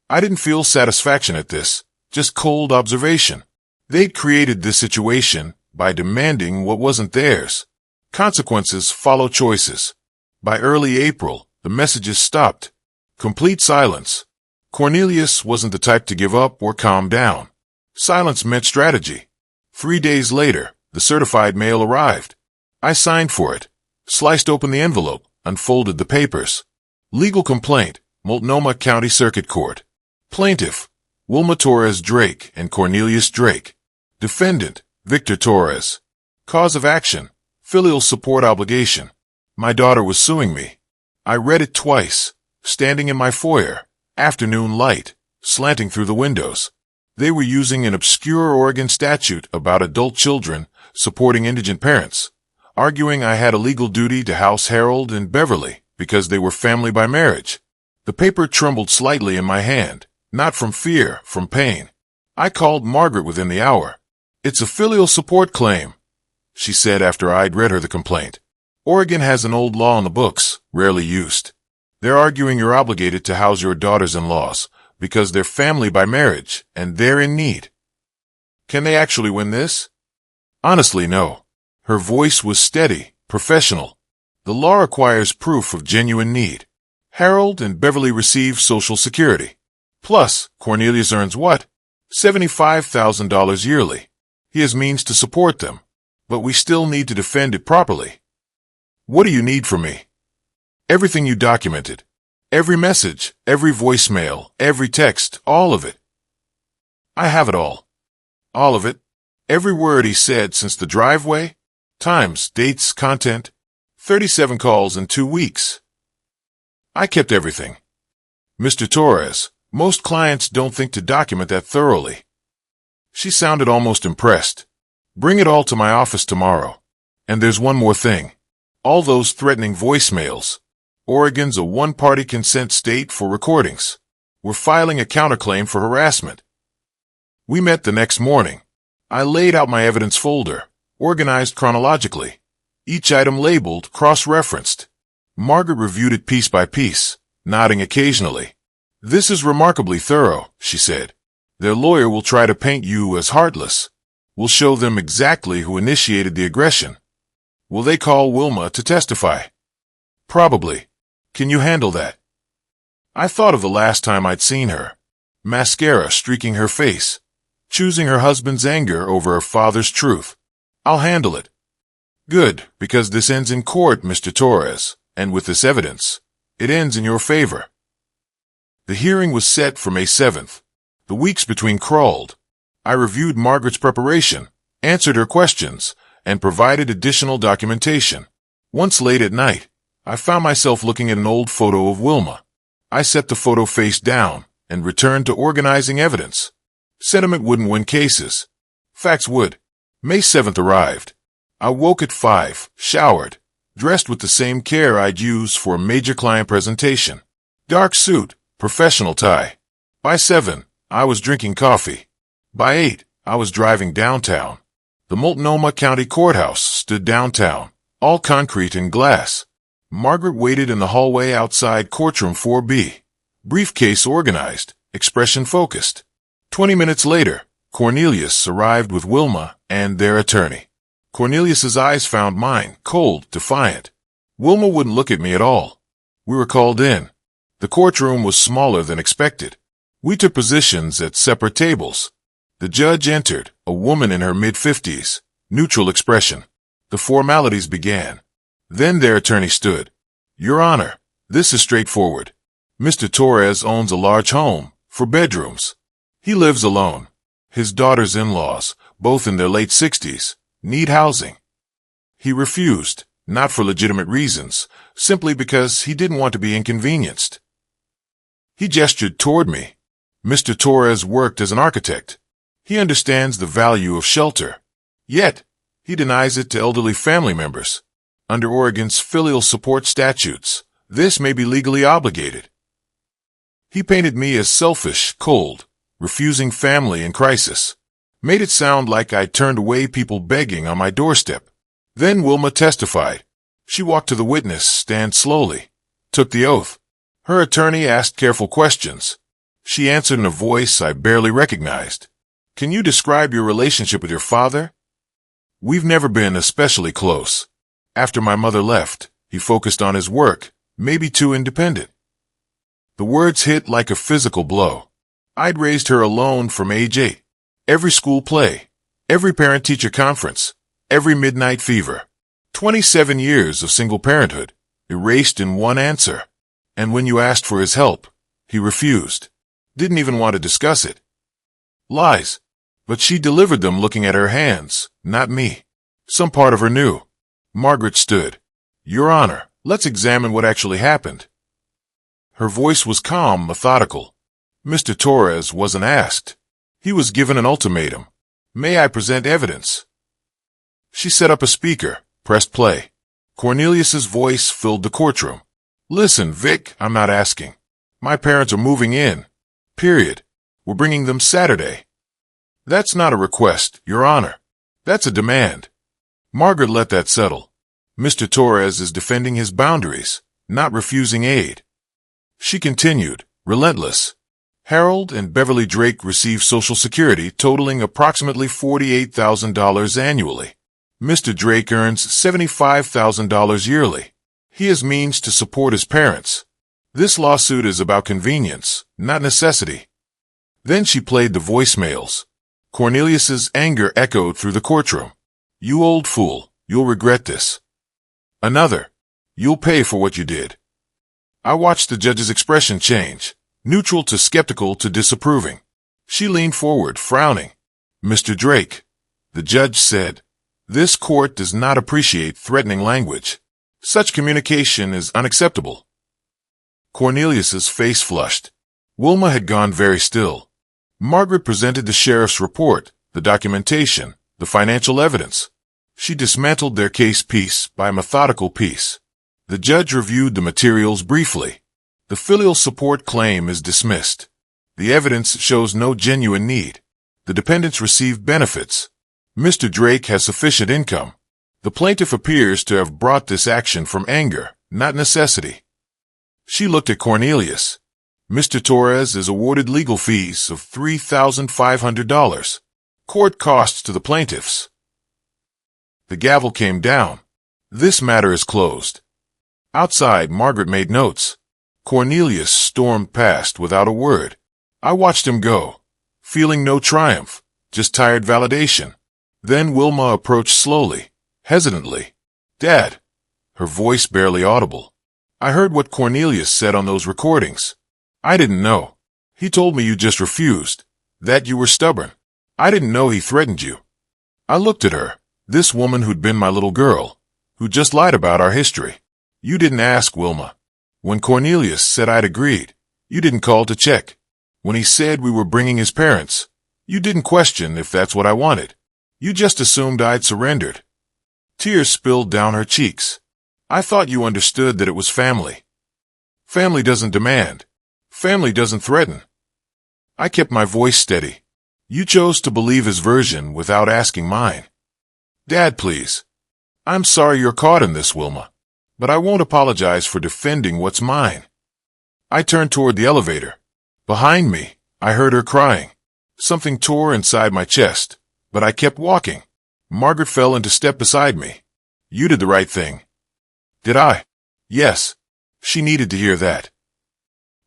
I didn't feel satisfaction at this, just cold observation. They'd created this situation by demanding what wasn't theirs. Consequences follow choices. By early April, the messages stopped. Complete silence. Cornelius wasn't the type to give up or calm down. Silence meant strategy. 3 days later, the certified mail arrived. I signed for it, sliced open the envelope, unfolded the papers. Legal complaint, Multnomah County Circuit Court. Plaintiff, Wilma Torres Drake and Cornelius Drake. Defendant, Victor Torres. Cause of action, filial support obligation. My daughter was suing me. I read it twice, standing in my foyer, afternoon light, slanting through the windows. They were using an obscure Oregon statute about adult children supporting indigent parents, arguing I had a legal duty to house Harold and Beverly because they were family by marriage. The paper trembled slightly in my hand, not from fear, from pain. I called Margaret within the hour. "It's a filial support claim," she said after I'd read her the complaint. "Oregon has an old law in the books, rarely used. They're arguing you're obligated to house your daughters-in-laws because they're family by marriage and they're in need." Can they actually win this? Honestly, no. Her voice was steady, professional. The law requires proof of genuine need. Harold and Beverly receive Social Security. Plus, Cornelius earns what? $75,000 yearly. He has means to support them, but we still need to defend it properly. What do you need from me? Everything you documented. Every message, every voicemail, every text, all of it. I have it all. All of it. Every word he said since the driveway. Times, dates, content. 37 calls in 2 weeks. I kept everything. Mr. Torres, most clients don't think to document that thoroughly. She sounded almost impressed. Bring it all to my office tomorrow. And there's one more thing. All those threatening voicemails. Oregon's a one-party consent state for recordings. We're filing a counterclaim for harassment. We met the next morning. I laid out my evidence folder, organized chronologically. Each item labeled, cross-referenced. Margaret reviewed it piece by piece, nodding occasionally. "This is remarkably thorough," she said. "Their lawyer will try to paint you as heartless. We'll show them exactly who initiated the aggression." "Will they call Wilma to testify?" "Probably. Can you handle that?" I thought of the last time I'd seen her. Mascara streaking her face, choosing her husband's anger over her father's truth. "I'll handle it." "Good, because this ends in court, Mr. Torres, and with this evidence, it ends in your favor." The hearing was set for May 7th. The weeks between crawled. I reviewed Margaret's preparation, answered her questions, and provided additional documentation. Once late at night, I found myself looking at an old photo of Wilma. I set the photo face down and returned to organizing evidence. Sentiment wouldn't win cases. Facts would. May 7th arrived. I woke at 5, showered, dressed with the same care I'd use for a major client presentation. Dark suit, professional tie. By 7, I was drinking coffee. By 8, I was driving downtown. The Multnomah County Courthouse stood downtown, all concrete and glass. Margaret waited in the hallway outside courtroom 4B. Briefcase organized, expression focused. 20 minutes later, Cornelius arrived with Wilma and their attorney. Cornelius's eyes found mine, cold, defiant. Wilma wouldn't look at me at all. We were called in. The courtroom was smaller than expected. We took positions at separate tables. The judge entered, a woman in her mid-50s, neutral expression. The formalities began. Then their attorney stood. "Your Honor, this is straightforward. Mr. Torres owns a large home, 4 bedrooms. He lives alone. His daughters-in-laws, both in their late 60s, need housing. He refused, not for legitimate reasons, simply because he didn't want to be inconvenienced." He gestured toward me. Mr. Torres worked as an architect. He understands the value of shelter. Yet, he denies it to elderly family members. Under Oregon's filial support statutes, this may be legally obligated. He painted me as selfish, cold, refusing family in crisis. Made it sound like I turned away people begging on my doorstep. Then Wilma testified. She walked to the witness stand slowly, took the oath. Her attorney asked careful questions. She answered in a voice I barely recognized. Can you describe your relationship with your father? We've never been especially close. After my mother left, he focused on his work, maybe too independent. The words hit like a physical blow. I'd raised her alone from age 8. Every school play, every parent-teacher conference, every midnight fever. 27 years of single parenthood, erased in one answer. And when you asked for his help, he refused. Didn't even want to discuss it. Lies. But she delivered them looking at her hands, not me. Some part of her knew. Margaret stood. Your Honor, let's examine what actually happened. Her voice was calm, methodical. Mr. Torres wasn't asked. He was given an ultimatum. May I present evidence? She set up a speaker, pressed play. Cornelius's voice filled the courtroom. Listen, Vic, I'm not asking. My parents are moving in. Period. We're bringing them Saturday. That's not a request, Your Honor. That's a demand. Margaret let that settle. Mr. Torres is defending his boundaries, not refusing aid. She continued, relentless. Harold and Beverly Drake receive Social Security totaling approximately $48,000 annually. Mr. Drake earns $75,000 yearly. He has means to support his parents. This lawsuit is about convenience, not necessity. Then she played the voicemails. Cornelius's anger echoed through the courtroom. You old fool, you'll regret this. Another. You'll pay for what you did. I watched the judge's expression change, neutral to skeptical to disapproving. She leaned forward, frowning. Mr. Drake, the judge said, this court does not appreciate threatening language. Such communication is unacceptable. Cornelius's face flushed. Wilma had gone very still. Margaret presented the sheriff's report, the documentation, the financial evidence. She dismantled their case piece by methodical piece. The judge reviewed the materials briefly. The filial support claim is dismissed. The evidence shows no genuine need. The dependents receive benefits. Mr. Drake has sufficient income. The plaintiff appears to have brought this action from anger, not necessity. She looked at Cornelius. Mr. Torres is awarded legal fees of $3,500. Court costs to the plaintiffs. The gavel came down. This matter is closed. Outside, Margaret made notes. Cornelius stormed past without a word. I watched him go, feeling no triumph, just tired validation. Then Wilma approached slowly, hesitantly. Dad. Her voice barely audible. I heard what Cornelius said on those recordings. I didn't know. He told me you just refused, that you were stubborn. I didn't know he threatened you. I looked at her, this woman who'd been my little girl, who just lied about our history. You didn't ask, Wilma. When Cornelius said I'd agreed, you didn't call to check. When he said we were bringing his parents, you didn't question if that's what I wanted. You just assumed I'd surrendered. Tears spilled down her cheeks. I thought you understood that it was family. Family doesn't demand. Family doesn't threaten. I kept my voice steady. You chose to believe his version without asking mine. Dad, please. I'm sorry you're caught in this, Wilma. But I won't apologize for defending what's mine. I turned toward the elevator. Behind me, I heard her crying. Something tore inside my chest, but I kept walking. Margaret fell into step beside me. You did the right thing. Did I? Yes. She needed to hear that.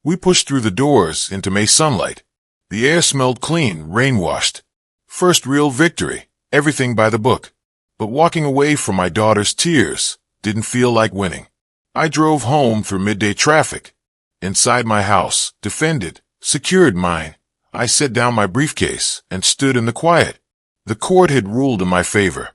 We pushed through the doors into May sunlight. The air smelled clean, rain-washed. First real victory, everything by the book. But walking away from my daughter's tears didn't feel like winning. I drove home through midday traffic. Inside my house, defended, secured mine. I set down my briefcase and stood in the quiet. The court had ruled in my favor.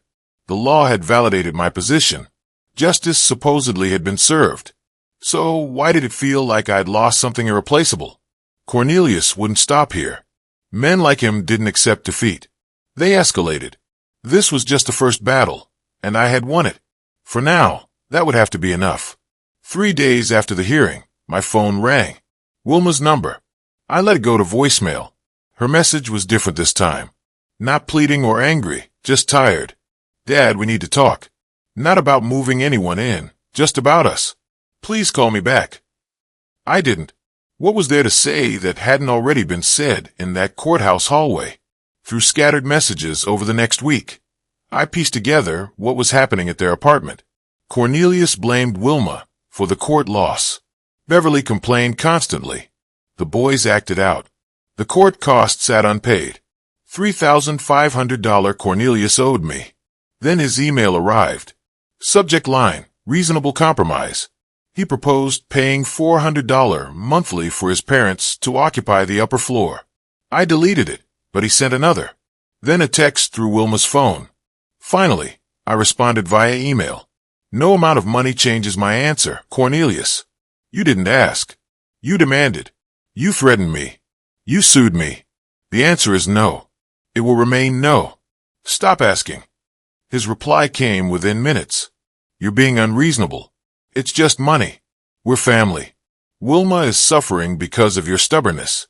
The law had validated my position. Justice supposedly had been served. So why did it feel like I'd lost something irreplaceable? Cornelius wouldn't stop here. Men like him didn't accept defeat. They escalated. This was just the first battle, and I had won it. For now, That would have to be enough. 3 days after the hearing, my phone rang. Wilma's number. I let it go to voicemail. Her message was different this time. Not pleading or angry, just tired. Dad, we need to talk. Not about moving anyone in, just about us. Please call me back. I didn't. What was there to say that hadn't already been said in that courthouse hallway? Through scattered messages over the next week, I pieced together what was happening at their apartment. Cornelius blamed Wilma for the court loss. Beverly complained constantly. The boys acted out. The court costs sat unpaid. $3,500 Cornelius owed me. Then his email arrived. Subject line, reasonable compromise. He proposed paying $400 monthly for his parents to occupy the upper floor. I deleted it, but he sent another. Then a text through Wilma's phone. Finally, I responded via email. No amount of money changes my answer, Cornelius. You didn't ask. You demanded. You threatened me. You sued me. The answer is no. It will remain no. Stop asking. His reply came within minutes. You're being unreasonable. It's just money. We're family. Wilma is suffering because of your stubbornness.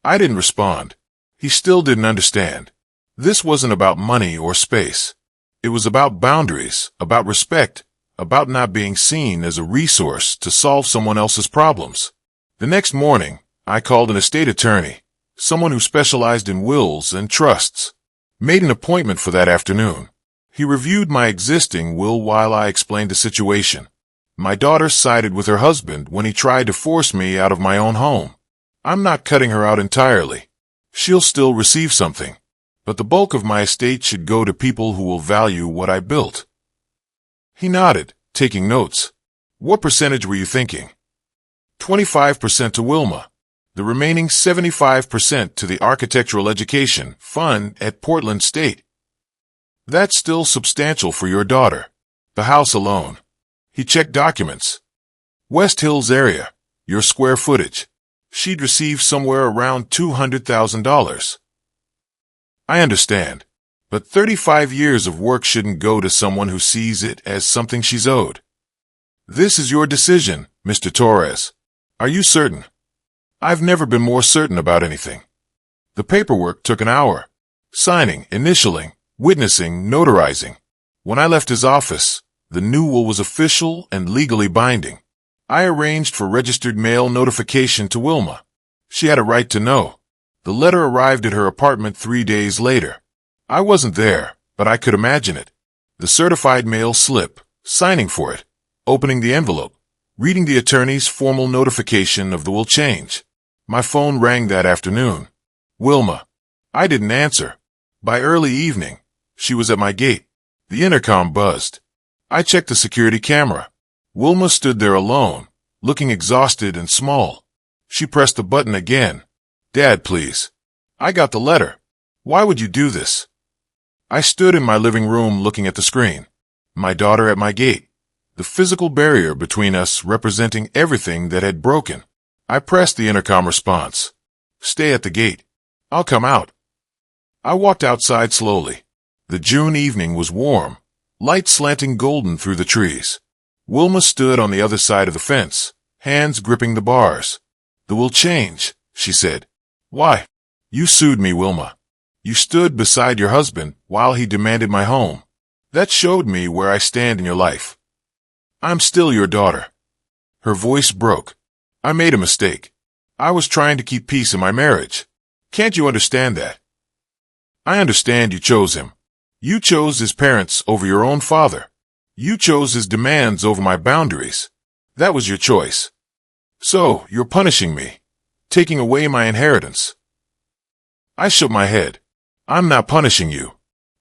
I didn't respond. He still didn't understand. This wasn't about money or space. It was about boundaries, about respect, about not being seen as a resource to solve someone else's problems. The next morning, I called an estate attorney, someone who specialized in wills and trusts. Made an appointment for that afternoon. He reviewed my existing will while I explained the situation. My daughter sided with her husband when he tried to force me out of my own home. I'm not cutting her out entirely. She'll still receive something. But the bulk of my estate should go to people who will value what I built. He nodded, taking notes. What percentage were you thinking? 25% to Wilma. The remaining 75% to the Architectural Education Fund at Portland State. That's still substantial for your daughter. The house alone. He checked documents. West Hills area, your square footage. She'd receive somewhere around $200,000. I understand, but 35 years of work shouldn't go to someone who sees it as something she's owed. This is your decision, Mr. Torres. Are you certain? I've never been more certain about anything. The paperwork took an hour. Signing, initialing, witnessing, notarizing. When I left his office, the new will was official and legally binding. I arranged for registered mail notification to Wilma. She had a right to know. The letter arrived at her apartment 3 days later. I wasn't there, but I could imagine it. The certified mail slip, signing for it, opening the envelope, reading the attorney's formal notification of the will change. My phone rang that afternoon. Wilma. I didn't answer. By early evening, she was at my gate. The intercom buzzed. I checked the security camera. Wilma stood there alone, looking exhausted and small. She pressed the button again. Dad, please. I got the letter. Why would you do this? I stood in my living room looking at the screen. My daughter at my gate. The physical barrier between us representing everything that had broken. I pressed the intercom response. Stay at the gate. I'll come out. I walked outside slowly. The June evening was warm, light slanting golden through the trees. Wilma stood on the other side of the fence, hands gripping the bars. The will change, she said. Why? You sued me, Wilma. You stood beside your husband while he demanded my home. That showed me where I stand in your life. I'm still your daughter. Her voice broke. I made a mistake. I was trying to keep peace in my marriage. Can't you understand that? I understand you chose him. You chose his parents over your own father. You chose his demands over my boundaries. That was your choice. So, you're punishing me, taking away my inheritance. I shook my head. I'm not punishing you.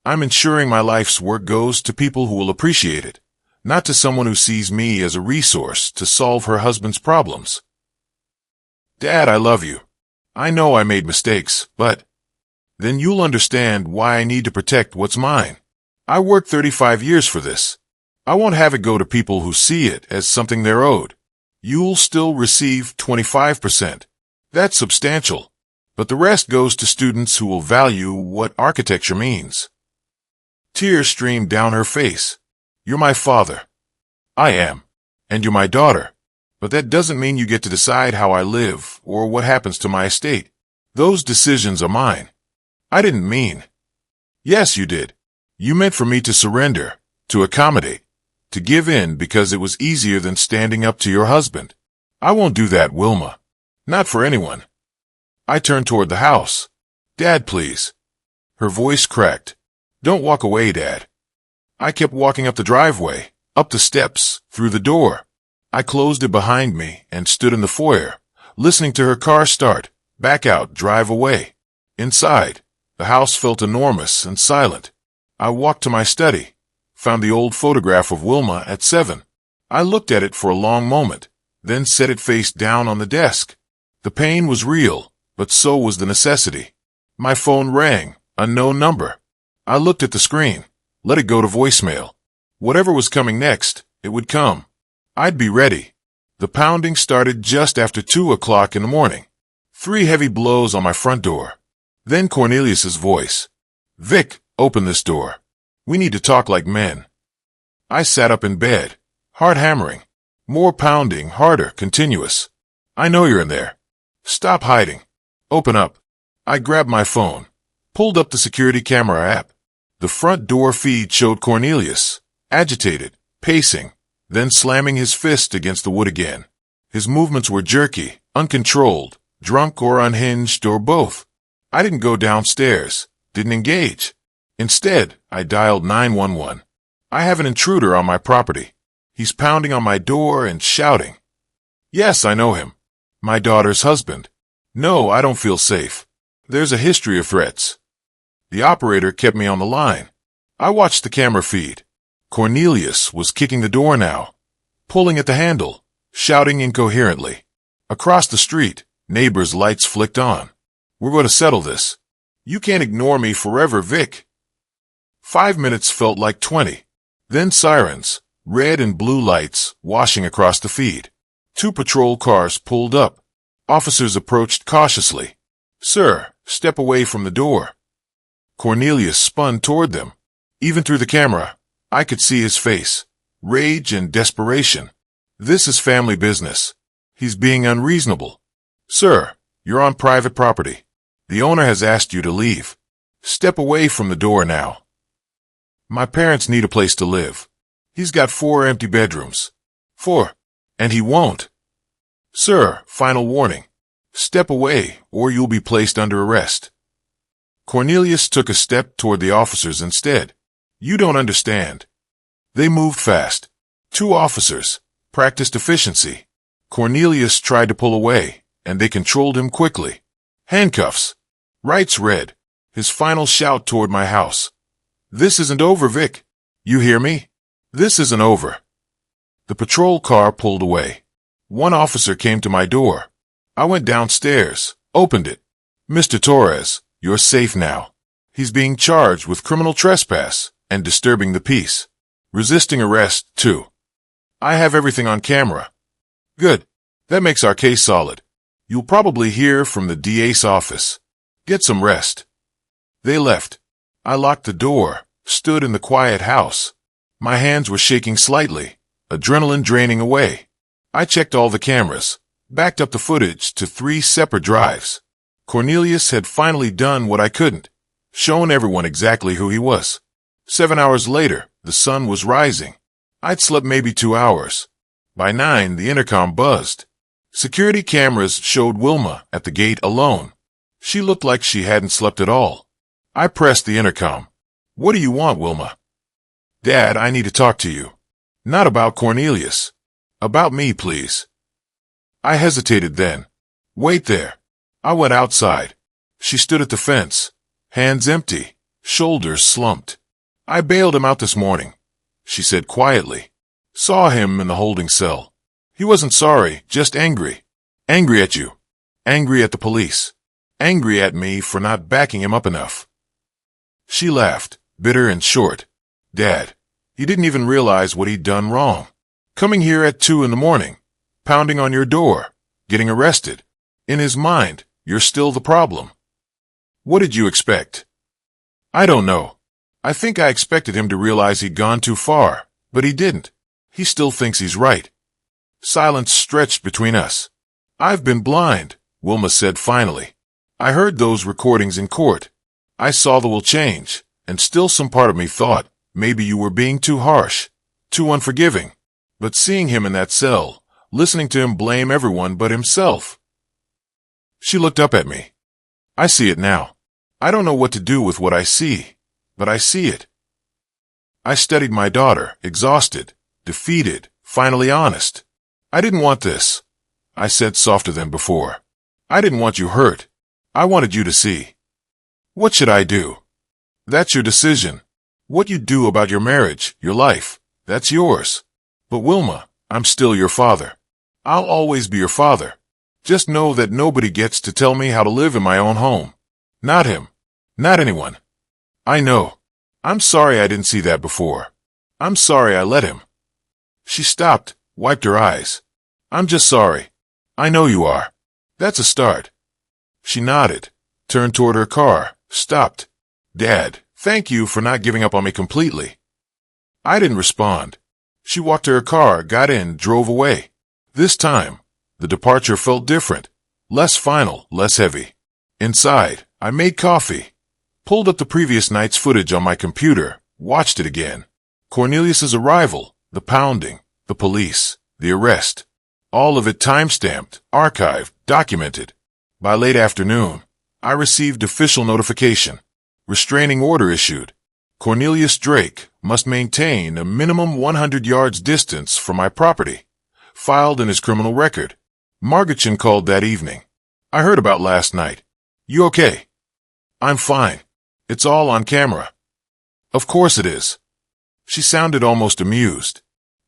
I'm ensuring my life's work goes to people who will appreciate it, not to someone who sees me as a resource to solve her husband's problems. Dad, I love you. I know I made mistakes, but then you'll understand why I need to protect what's mine. I worked 35 years for this. I won't have it go to people who see it as something they're owed. You'll still receive 25%. That's substantial. But the rest goes to students who will value what architecture means. Tears streamed down her face. You're my father. I am. And you're my daughter. But that doesn't mean you get to decide how I live or what happens to my estate. Those decisions are mine. I didn't mean. Yes, you did. You meant for me to surrender, to accommodate, to give in because it was easier than standing up to your husband. I won't do that, Wilma. Not for anyone. I turned toward the house. Dad, please. Her voice cracked. Don't walk away, Dad. I kept walking up the driveway, up the steps, through the door. I closed it behind me and stood in the foyer, listening to her car start, back out, drive away. Inside, the house felt enormous and silent. I walked to my study, found the old photograph of Wilma at 7. I looked at it for a long moment, then set it face down on the desk. The pain was real, but so was the necessity. My phone rang, unknown number. I looked at the screen, let it go to voicemail. Whatever was coming next, it would come. I'd be ready. The pounding started just after 2 o'clock in the morning. 3 heavy blows on my front door. Then Cornelius's voice. Vic, open this door. We need to talk like men. I sat up in bed, heart hammering. More pounding, harder, continuous. I know you're in there. Stop hiding. Open up. I grabbed my phone, pulled up the security camera app. The front door feed showed Cornelius, agitated, pacing, then slamming his fist against the wood again. His movements were jerky, uncontrolled, drunk or unhinged or both. I didn't go downstairs, didn't engage. Instead, I dialed 911. I have an intruder on my property. He's pounding on my door and shouting. Yes, I know him. My daughter's husband. No, I don't feel safe. There's a history of threats. The operator kept me on the line. I watched the camera feed. Cornelius was kicking the door now, pulling at the handle, shouting incoherently. Across the street, neighbors' lights flicked on. We're going to settle this. You can't ignore me forever, Vic. 5 minutes felt like 20. Then sirens, red and blue lights, washing across the feed. 2 patrol cars pulled up. Officers approached cautiously. Sir, step away from the door. Cornelius spun toward them. Even through the camera, I could see his face. Rage and desperation. This is family business. He's being unreasonable. Sir, you're on private property. The owner has asked you to leave. Step away from the door now. My parents need a place to live. He's got 4 empty bedrooms. 4. And he won't. Sir, final warning. Step away, or you'll be placed under arrest. Cornelius took a step toward the officers instead. You don't understand. They moved fast. 2 officers, practiced efficiency. Cornelius tried to pull away, and they controlled him quickly. Handcuffs. Rights red. His final shout toward my house. This isn't over, Vic. You hear me? This isn't over. The patrol car pulled away. 1 officer came to my door. I went downstairs, opened it. Mr. Torres, you're safe now. He's being charged with criminal trespass and disturbing the peace. Resisting arrest, too. I have everything on camera. Good. That makes our case solid. You'll probably hear from the DA's office. Get some rest. They left. I locked the door, stood in the quiet house. My hands were shaking slightly, adrenaline draining away. I checked all the cameras, backed up the footage to 3 separate drives. Cornelius had finally done what I couldn't, shown everyone exactly who he was. 7 hours later, the sun was rising. I'd slept maybe 2 hours. By 9, the intercom buzzed. Security cameras showed Wilma at the gate alone. She looked like she hadn't slept at all. I pressed the intercom. What do you want, Wilma? Dad, I need to talk to you. Not about Cornelius. About me, please. I hesitated then. Wait there. I went outside. She stood at the fence, hands empty, shoulders slumped. I bailed him out this morning, she said quietly. Saw him in the holding cell. He wasn't sorry, just angry. Angry at you. Angry at the police. Angry at me for not backing him up enough. She laughed, bitter and short. Dad, he didn't even realize what he'd done wrong. Coming here at 2 in the morning, pounding on your door, getting arrested. In his mind, you're still the problem. What did you expect? I don't know. I think I expected him to realize he'd gone too far, but he didn't. He still thinks he's right. Silence stretched between us. I've been blind, Wilma said finally. I heard those recordings in court. I saw the will change, and still some part of me thought, maybe you were being too harsh, too unforgiving. But seeing him in that cell, listening to him blame everyone but himself. She looked up at me. I see it now. I don't know what to do with what I see, but I see it. I studied my daughter, exhausted, defeated, finally honest. I didn't want this. I said softer than before. I didn't want you hurt. I wanted you to see. What should I do? That's your decision. What you do about your marriage, your life, that's yours. But Wilma, I'm still your father. I'll always be your father. Just know that nobody gets to tell me how to live in my own home. Not him. Not anyone. I know. I'm sorry I didn't see that before. I'm sorry I let him. She stopped, wiped her eyes. I'm just sorry. I know you are. That's a start. She nodded, turned toward her car, stopped. Dad, thank you for not giving up on me completely. I didn't respond. She walked to her car, got in, drove away. This time, the departure felt different. Less final, less heavy. Inside, I made coffee. Pulled up the previous night's footage on my computer, watched it again. Cornelius's arrival, the pounding, the police, the arrest. All of it time-stamped, archived, documented. By late afternoon, I received official notification. Restraining order issued. Cornelius Drake must maintain a minimum 100 yards distance from my property. Filed in his criminal record. Margachin called that evening. I heard about last night. You okay? I'm fine. It's all on camera. Of course it is. She sounded almost amused.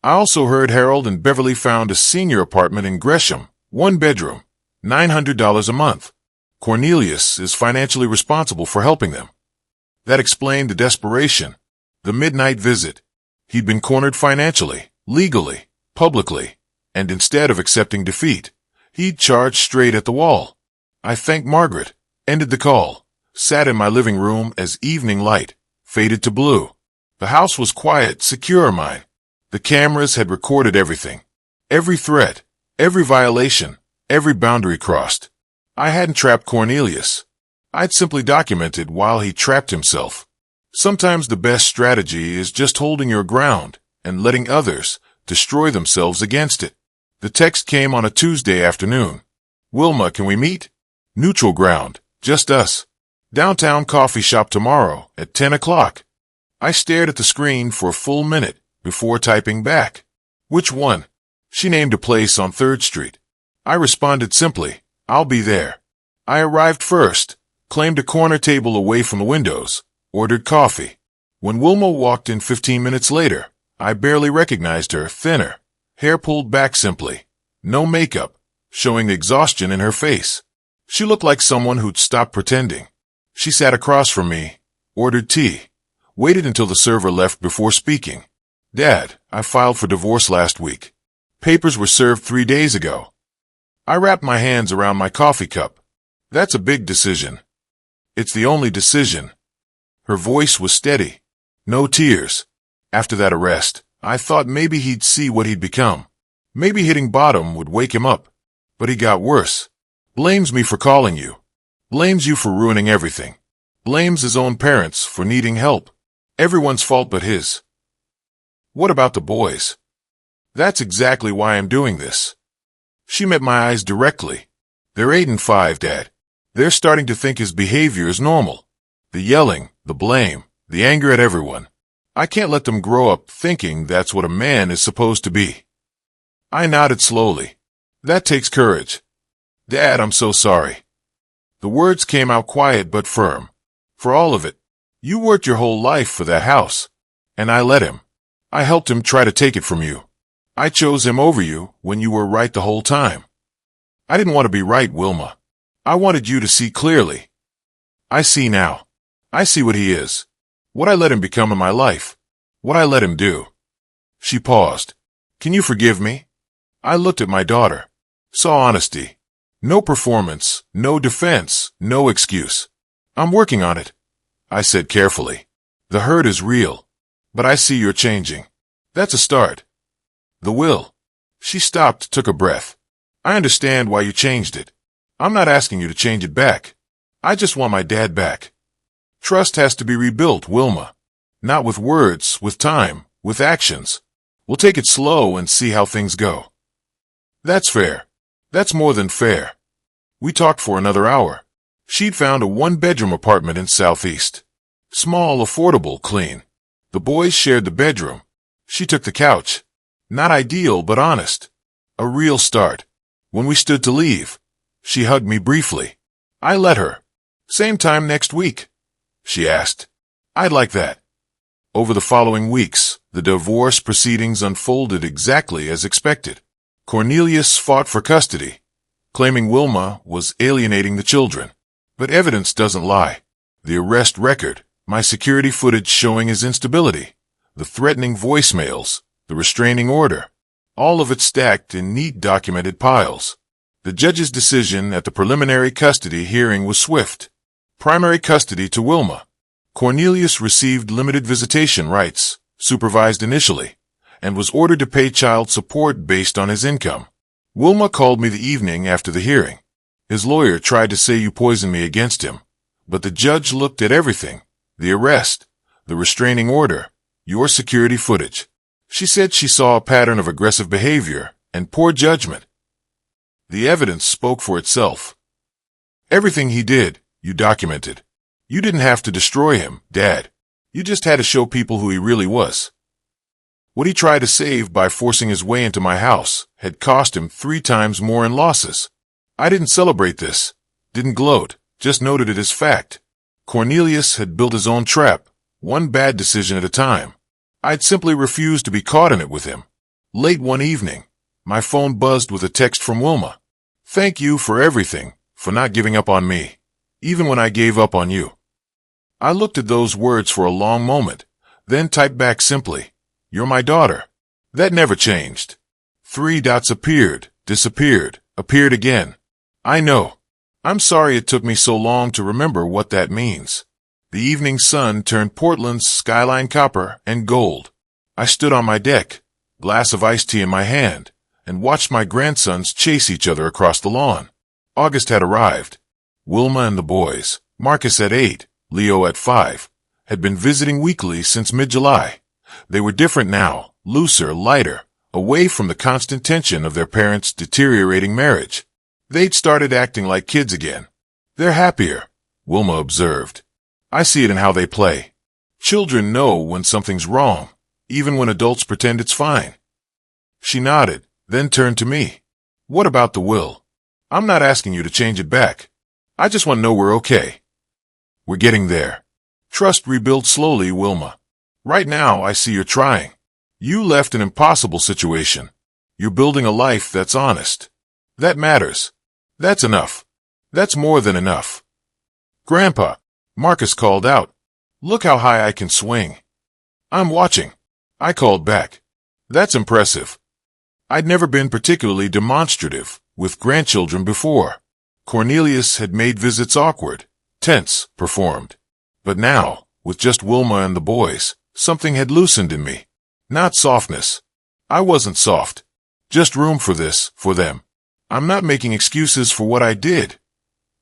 I also heard Harold and Beverly found a senior apartment in Gresham, 1 bedroom, $900 a month. Cornelius is financially responsible for helping them. That explained the desperation, the midnight visit. He'd been cornered financially, legally, publicly, and instead of accepting defeat, he'd charged straight at the wall. I thanked Margaret, ended the call, sat in my living room as evening light faded to blue. The house was quiet, secure mine. The cameras had recorded everything. Every threat, every violation, every boundary crossed. I hadn't trapped Cornelius. I'd simply documented while he trapped himself. Sometimes the best strategy is just holding your ground and letting others destroy themselves against it. The text came on a Tuesday afternoon. Wilma, can we meet? Neutral ground, just us. Downtown coffee shop tomorrow at 10 o'clock. I stared at the screen for a full minute before typing back. Which one? She named a place on 3rd Street. I responded simply, I'll be there. I arrived first, claimed a corner table away from the windows, ordered coffee. When Wilma walked in 15 minutes later, I barely recognized her, thinner, hair pulled back simply, no makeup, showing exhaustion in her face. She looked like someone who'd stopped pretending. She sat across from me, ordered tea, waited until the server left before speaking. Dad, I filed for divorce last week. Papers were served 3 days ago. I wrapped my hands around my coffee cup. That's a big decision. It's the only decision. Her voice was steady. No tears. After that arrest, I thought maybe he'd see what he'd become. Maybe hitting bottom would wake him up. But he got worse. Blames me for calling you. Blames you for ruining everything. Blames his own parents for needing help. Everyone's fault but his. What about the boys? That's exactly why I'm doing this. She met my eyes directly. They're 8 and 5, Dad. They're starting to think his behavior is normal. The yelling, the blame, the anger at everyone. I can't let them grow up thinking that's what a man is supposed to be. I nodded slowly. That takes courage. Dad, I'm so sorry. The words came out quiet but firm. For all of it. You worked your whole life for that house. And I let him. I helped him try to take it from you. I chose him over you when you were right the whole time. I didn't want to be right, Wilma. I wanted you to see clearly. I see now. I see what he is. What I let him become in my life. What I let him do. She paused. Can you forgive me? I looked at my daughter. Saw honesty. No performance, no defense, no excuse. I'm working on it. I said carefully. The hurt is real. But I see you're changing. That's a start. The will. She stopped, took a breath. I understand why you changed it. I'm not asking you to change it back. I just want my dad back. Trust has to be rebuilt, Wilma. Not with words, with time, with actions. We'll take it slow and see how things go. That's fair. That's more than fair. We talked for another hour. She'd found a one-bedroom apartment in Southeast. Small, affordable, clean. The boys shared the bedroom. She took the couch. Not ideal, but honest. A real start. When we stood to leave, she hugged me briefly. I let her. Same time next week? She asked. I'd like that. Over the following weeks, the divorce proceedings unfolded exactly as expected. Cornelius fought for custody, claiming Wilma was alienating the children. But evidence doesn't lie. The arrest record, my security footage showing his instability, the threatening voicemails, the restraining order, all of it stacked in neat documented piles. The judge's decision at the preliminary custody hearing was swift. Primary custody to Wilma. Cornelius received limited visitation rights, supervised initially, and was ordered to pay child support based on his income. Wilma called me the evening after the hearing. His lawyer tried to say you poisoned me against him, but the judge looked at everything, the arrest, the restraining order, your security footage. She said she saw a pattern of aggressive behavior and poor judgment. The evidence spoke for itself. Everything he did, you documented. You didn't have to destroy him, Dad. You just had to show people who he really was. What he tried to save by forcing his way into my house had cost him 3 times more in losses. I didn't celebrate this, didn't gloat, just noted it as fact. Cornelius had built his own trap, one bad decision at a time. I'd simply refused to be caught in it with him. Late one evening, my phone buzzed with a text from Wilma. Thank you for everything, for not giving up on me, even when I gave up on you. I looked at those words for a long moment, then typed back simply, You're my daughter. That never changed. 3 dots appeared, disappeared, appeared again. I know. I'm sorry it took me so long to remember what that means. The evening sun turned Portland's skyline copper and gold. I stood on my deck, glass of iced tea in my hand, and watched my grandsons chase each other across the lawn. August had arrived. Wilma and the boys, Marcus at 8, Leo at 5, had been visiting weekly since mid-July. They were different now, looser, lighter, away from the constant tension of their parents' deteriorating marriage. They'd started acting like kids again. They're happier, Wilma observed. I see it in how they play. Children know when something's wrong, even when adults pretend it's fine. She nodded, then turned to me. What about the will? I'm not asking you to change it back. I just want to know we're okay. We're getting there. Trust rebuilds slowly, Wilma. Right now, I see you're trying. You left an impossible situation. You're building a life that's honest. That matters. That's enough. That's more than enough. Grandpa, Marcus called out. Look how high I can swing. I'm watching. I called back. That's impressive. I'd never been particularly demonstrative with grandchildren before. Cornelius had made visits awkward, tense, performed. But now, with just Wilma and the boys, something had loosened in me. Not softness. I wasn't soft. Just room for this, for them. I'm not making excuses for what I did,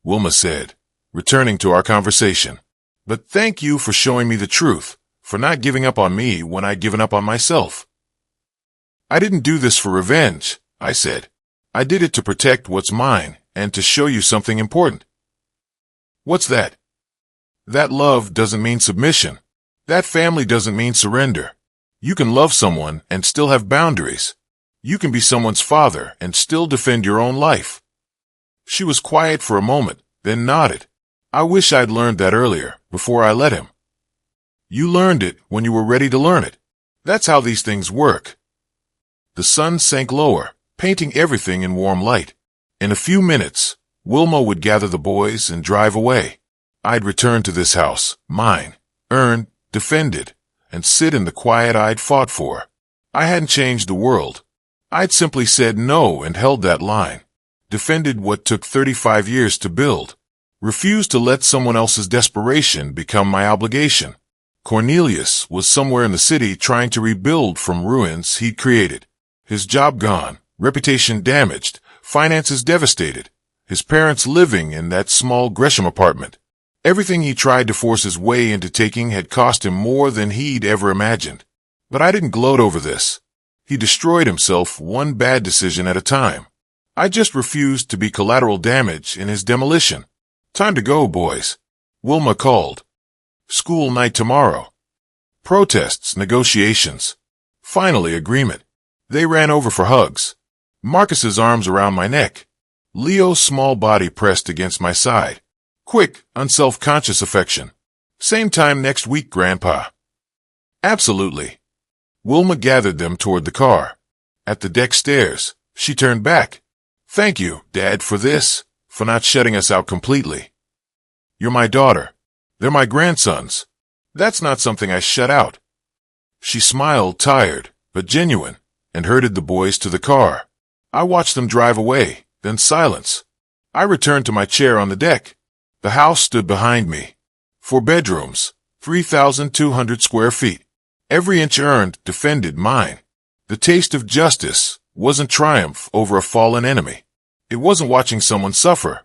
Wilma said, returning to our conversation. But thank you for showing me the truth, for not giving up on me when I'd given up on myself. I didn't do this for revenge, I said. I did it to protect what's mine and to show you something important. What's that? That love doesn't mean submission. That family doesn't mean surrender. You can love someone and still have boundaries. You can be someone's father and still defend your own life. She was quiet for a moment, then nodded. I wish I'd learned that earlier, before I let him. You learned it when you were ready to learn it. That's how these things work. The sun sank lower, painting everything in warm light. In a few minutes, Wilma would gather the boys and drive away. I'd return to this house, mine, earned, defended, and sit in the quiet I'd fought for. I hadn't changed the world. I'd simply said no and held that line. Defended what took 35 years to build. Refused to let someone else's desperation become my obligation. Cornelius was somewhere in the city trying to rebuild from ruins he'd created. His job gone, reputation damaged, finances devastated, his parents living in that small Gresham apartment. Everything he tried to force his way into taking had cost him more than he'd ever imagined. But I didn't gloat over this. He destroyed himself one bad decision at a time. I just refused to be collateral damage in his demolition. Time to go, boys. Wilma called. School night tomorrow. Protests, negotiations. Finally, agreement. They ran over for hugs. Marcus's arms around my neck. Leo's small body pressed against my side. Quick, unself-conscious affection. Same time next week, Grandpa. Absolutely. Wilma gathered them toward the car. At the deck stairs, she turned back. Thank you, Dad, for this, for not shutting us out completely. You're my daughter. They're my grandsons. That's not something I shut out. She smiled, tired, but genuine, and herded the boys to the car. I watched them drive away, then silence. I returned to my chair on the deck. The house stood behind me. 4 bedrooms, 3,200 square feet. Every inch earned, defended mine. The taste of justice wasn't triumph over a fallen enemy. It wasn't watching someone suffer.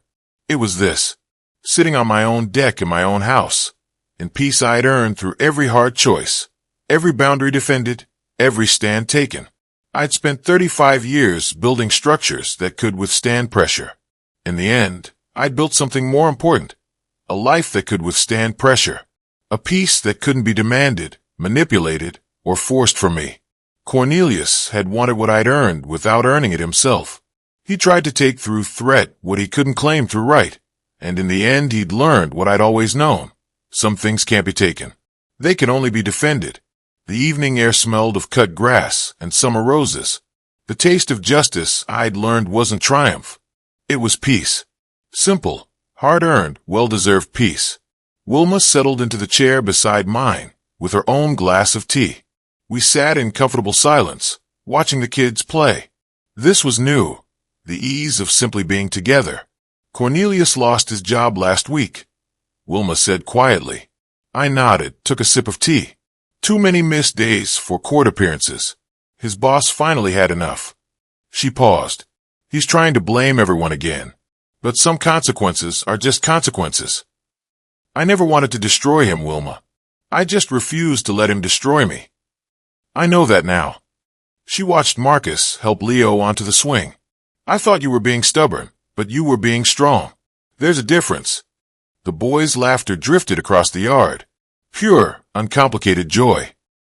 It was this. Sitting on my own deck in my own house. In peace I'd earned through every hard choice. Every boundary defended. Every stand taken. I'd spent 35 years building structures that could withstand pressure. In the end, I'd built something more important. A life that could withstand pressure. A peace that couldn't be demanded, manipulated, or forced from me. Cornelius had wanted what I'd earned without earning it himself. He tried to take through threat what he couldn't claim through right. And in the end, he'd learned what I'd always known. Some things can't be taken. They can only be defended. The evening air smelled of cut grass and summer roses. The taste of justice I'd learned wasn't triumph. It was peace. Simple, hard-earned, well-deserved peace. Wilma settled into the chair beside mine, with her own glass of tea. We sat in comfortable silence, watching the kids play. This was new, the ease of simply being together. Cornelius lost his job last week, Wilma said quietly. I nodded, took a sip of tea. Too many missed days for court appearances. His boss finally had enough. She paused. He's trying to blame everyone again. But some consequences are just consequences. I never wanted to destroy him, Wilma. I just refused to let him destroy me. I know that now. She watched Marcus help Leo onto the swing. I thought you were being stubborn, but you were being strong. There's a difference. The boys' laughter drifted across the yard. Pure, uncomplicated joy.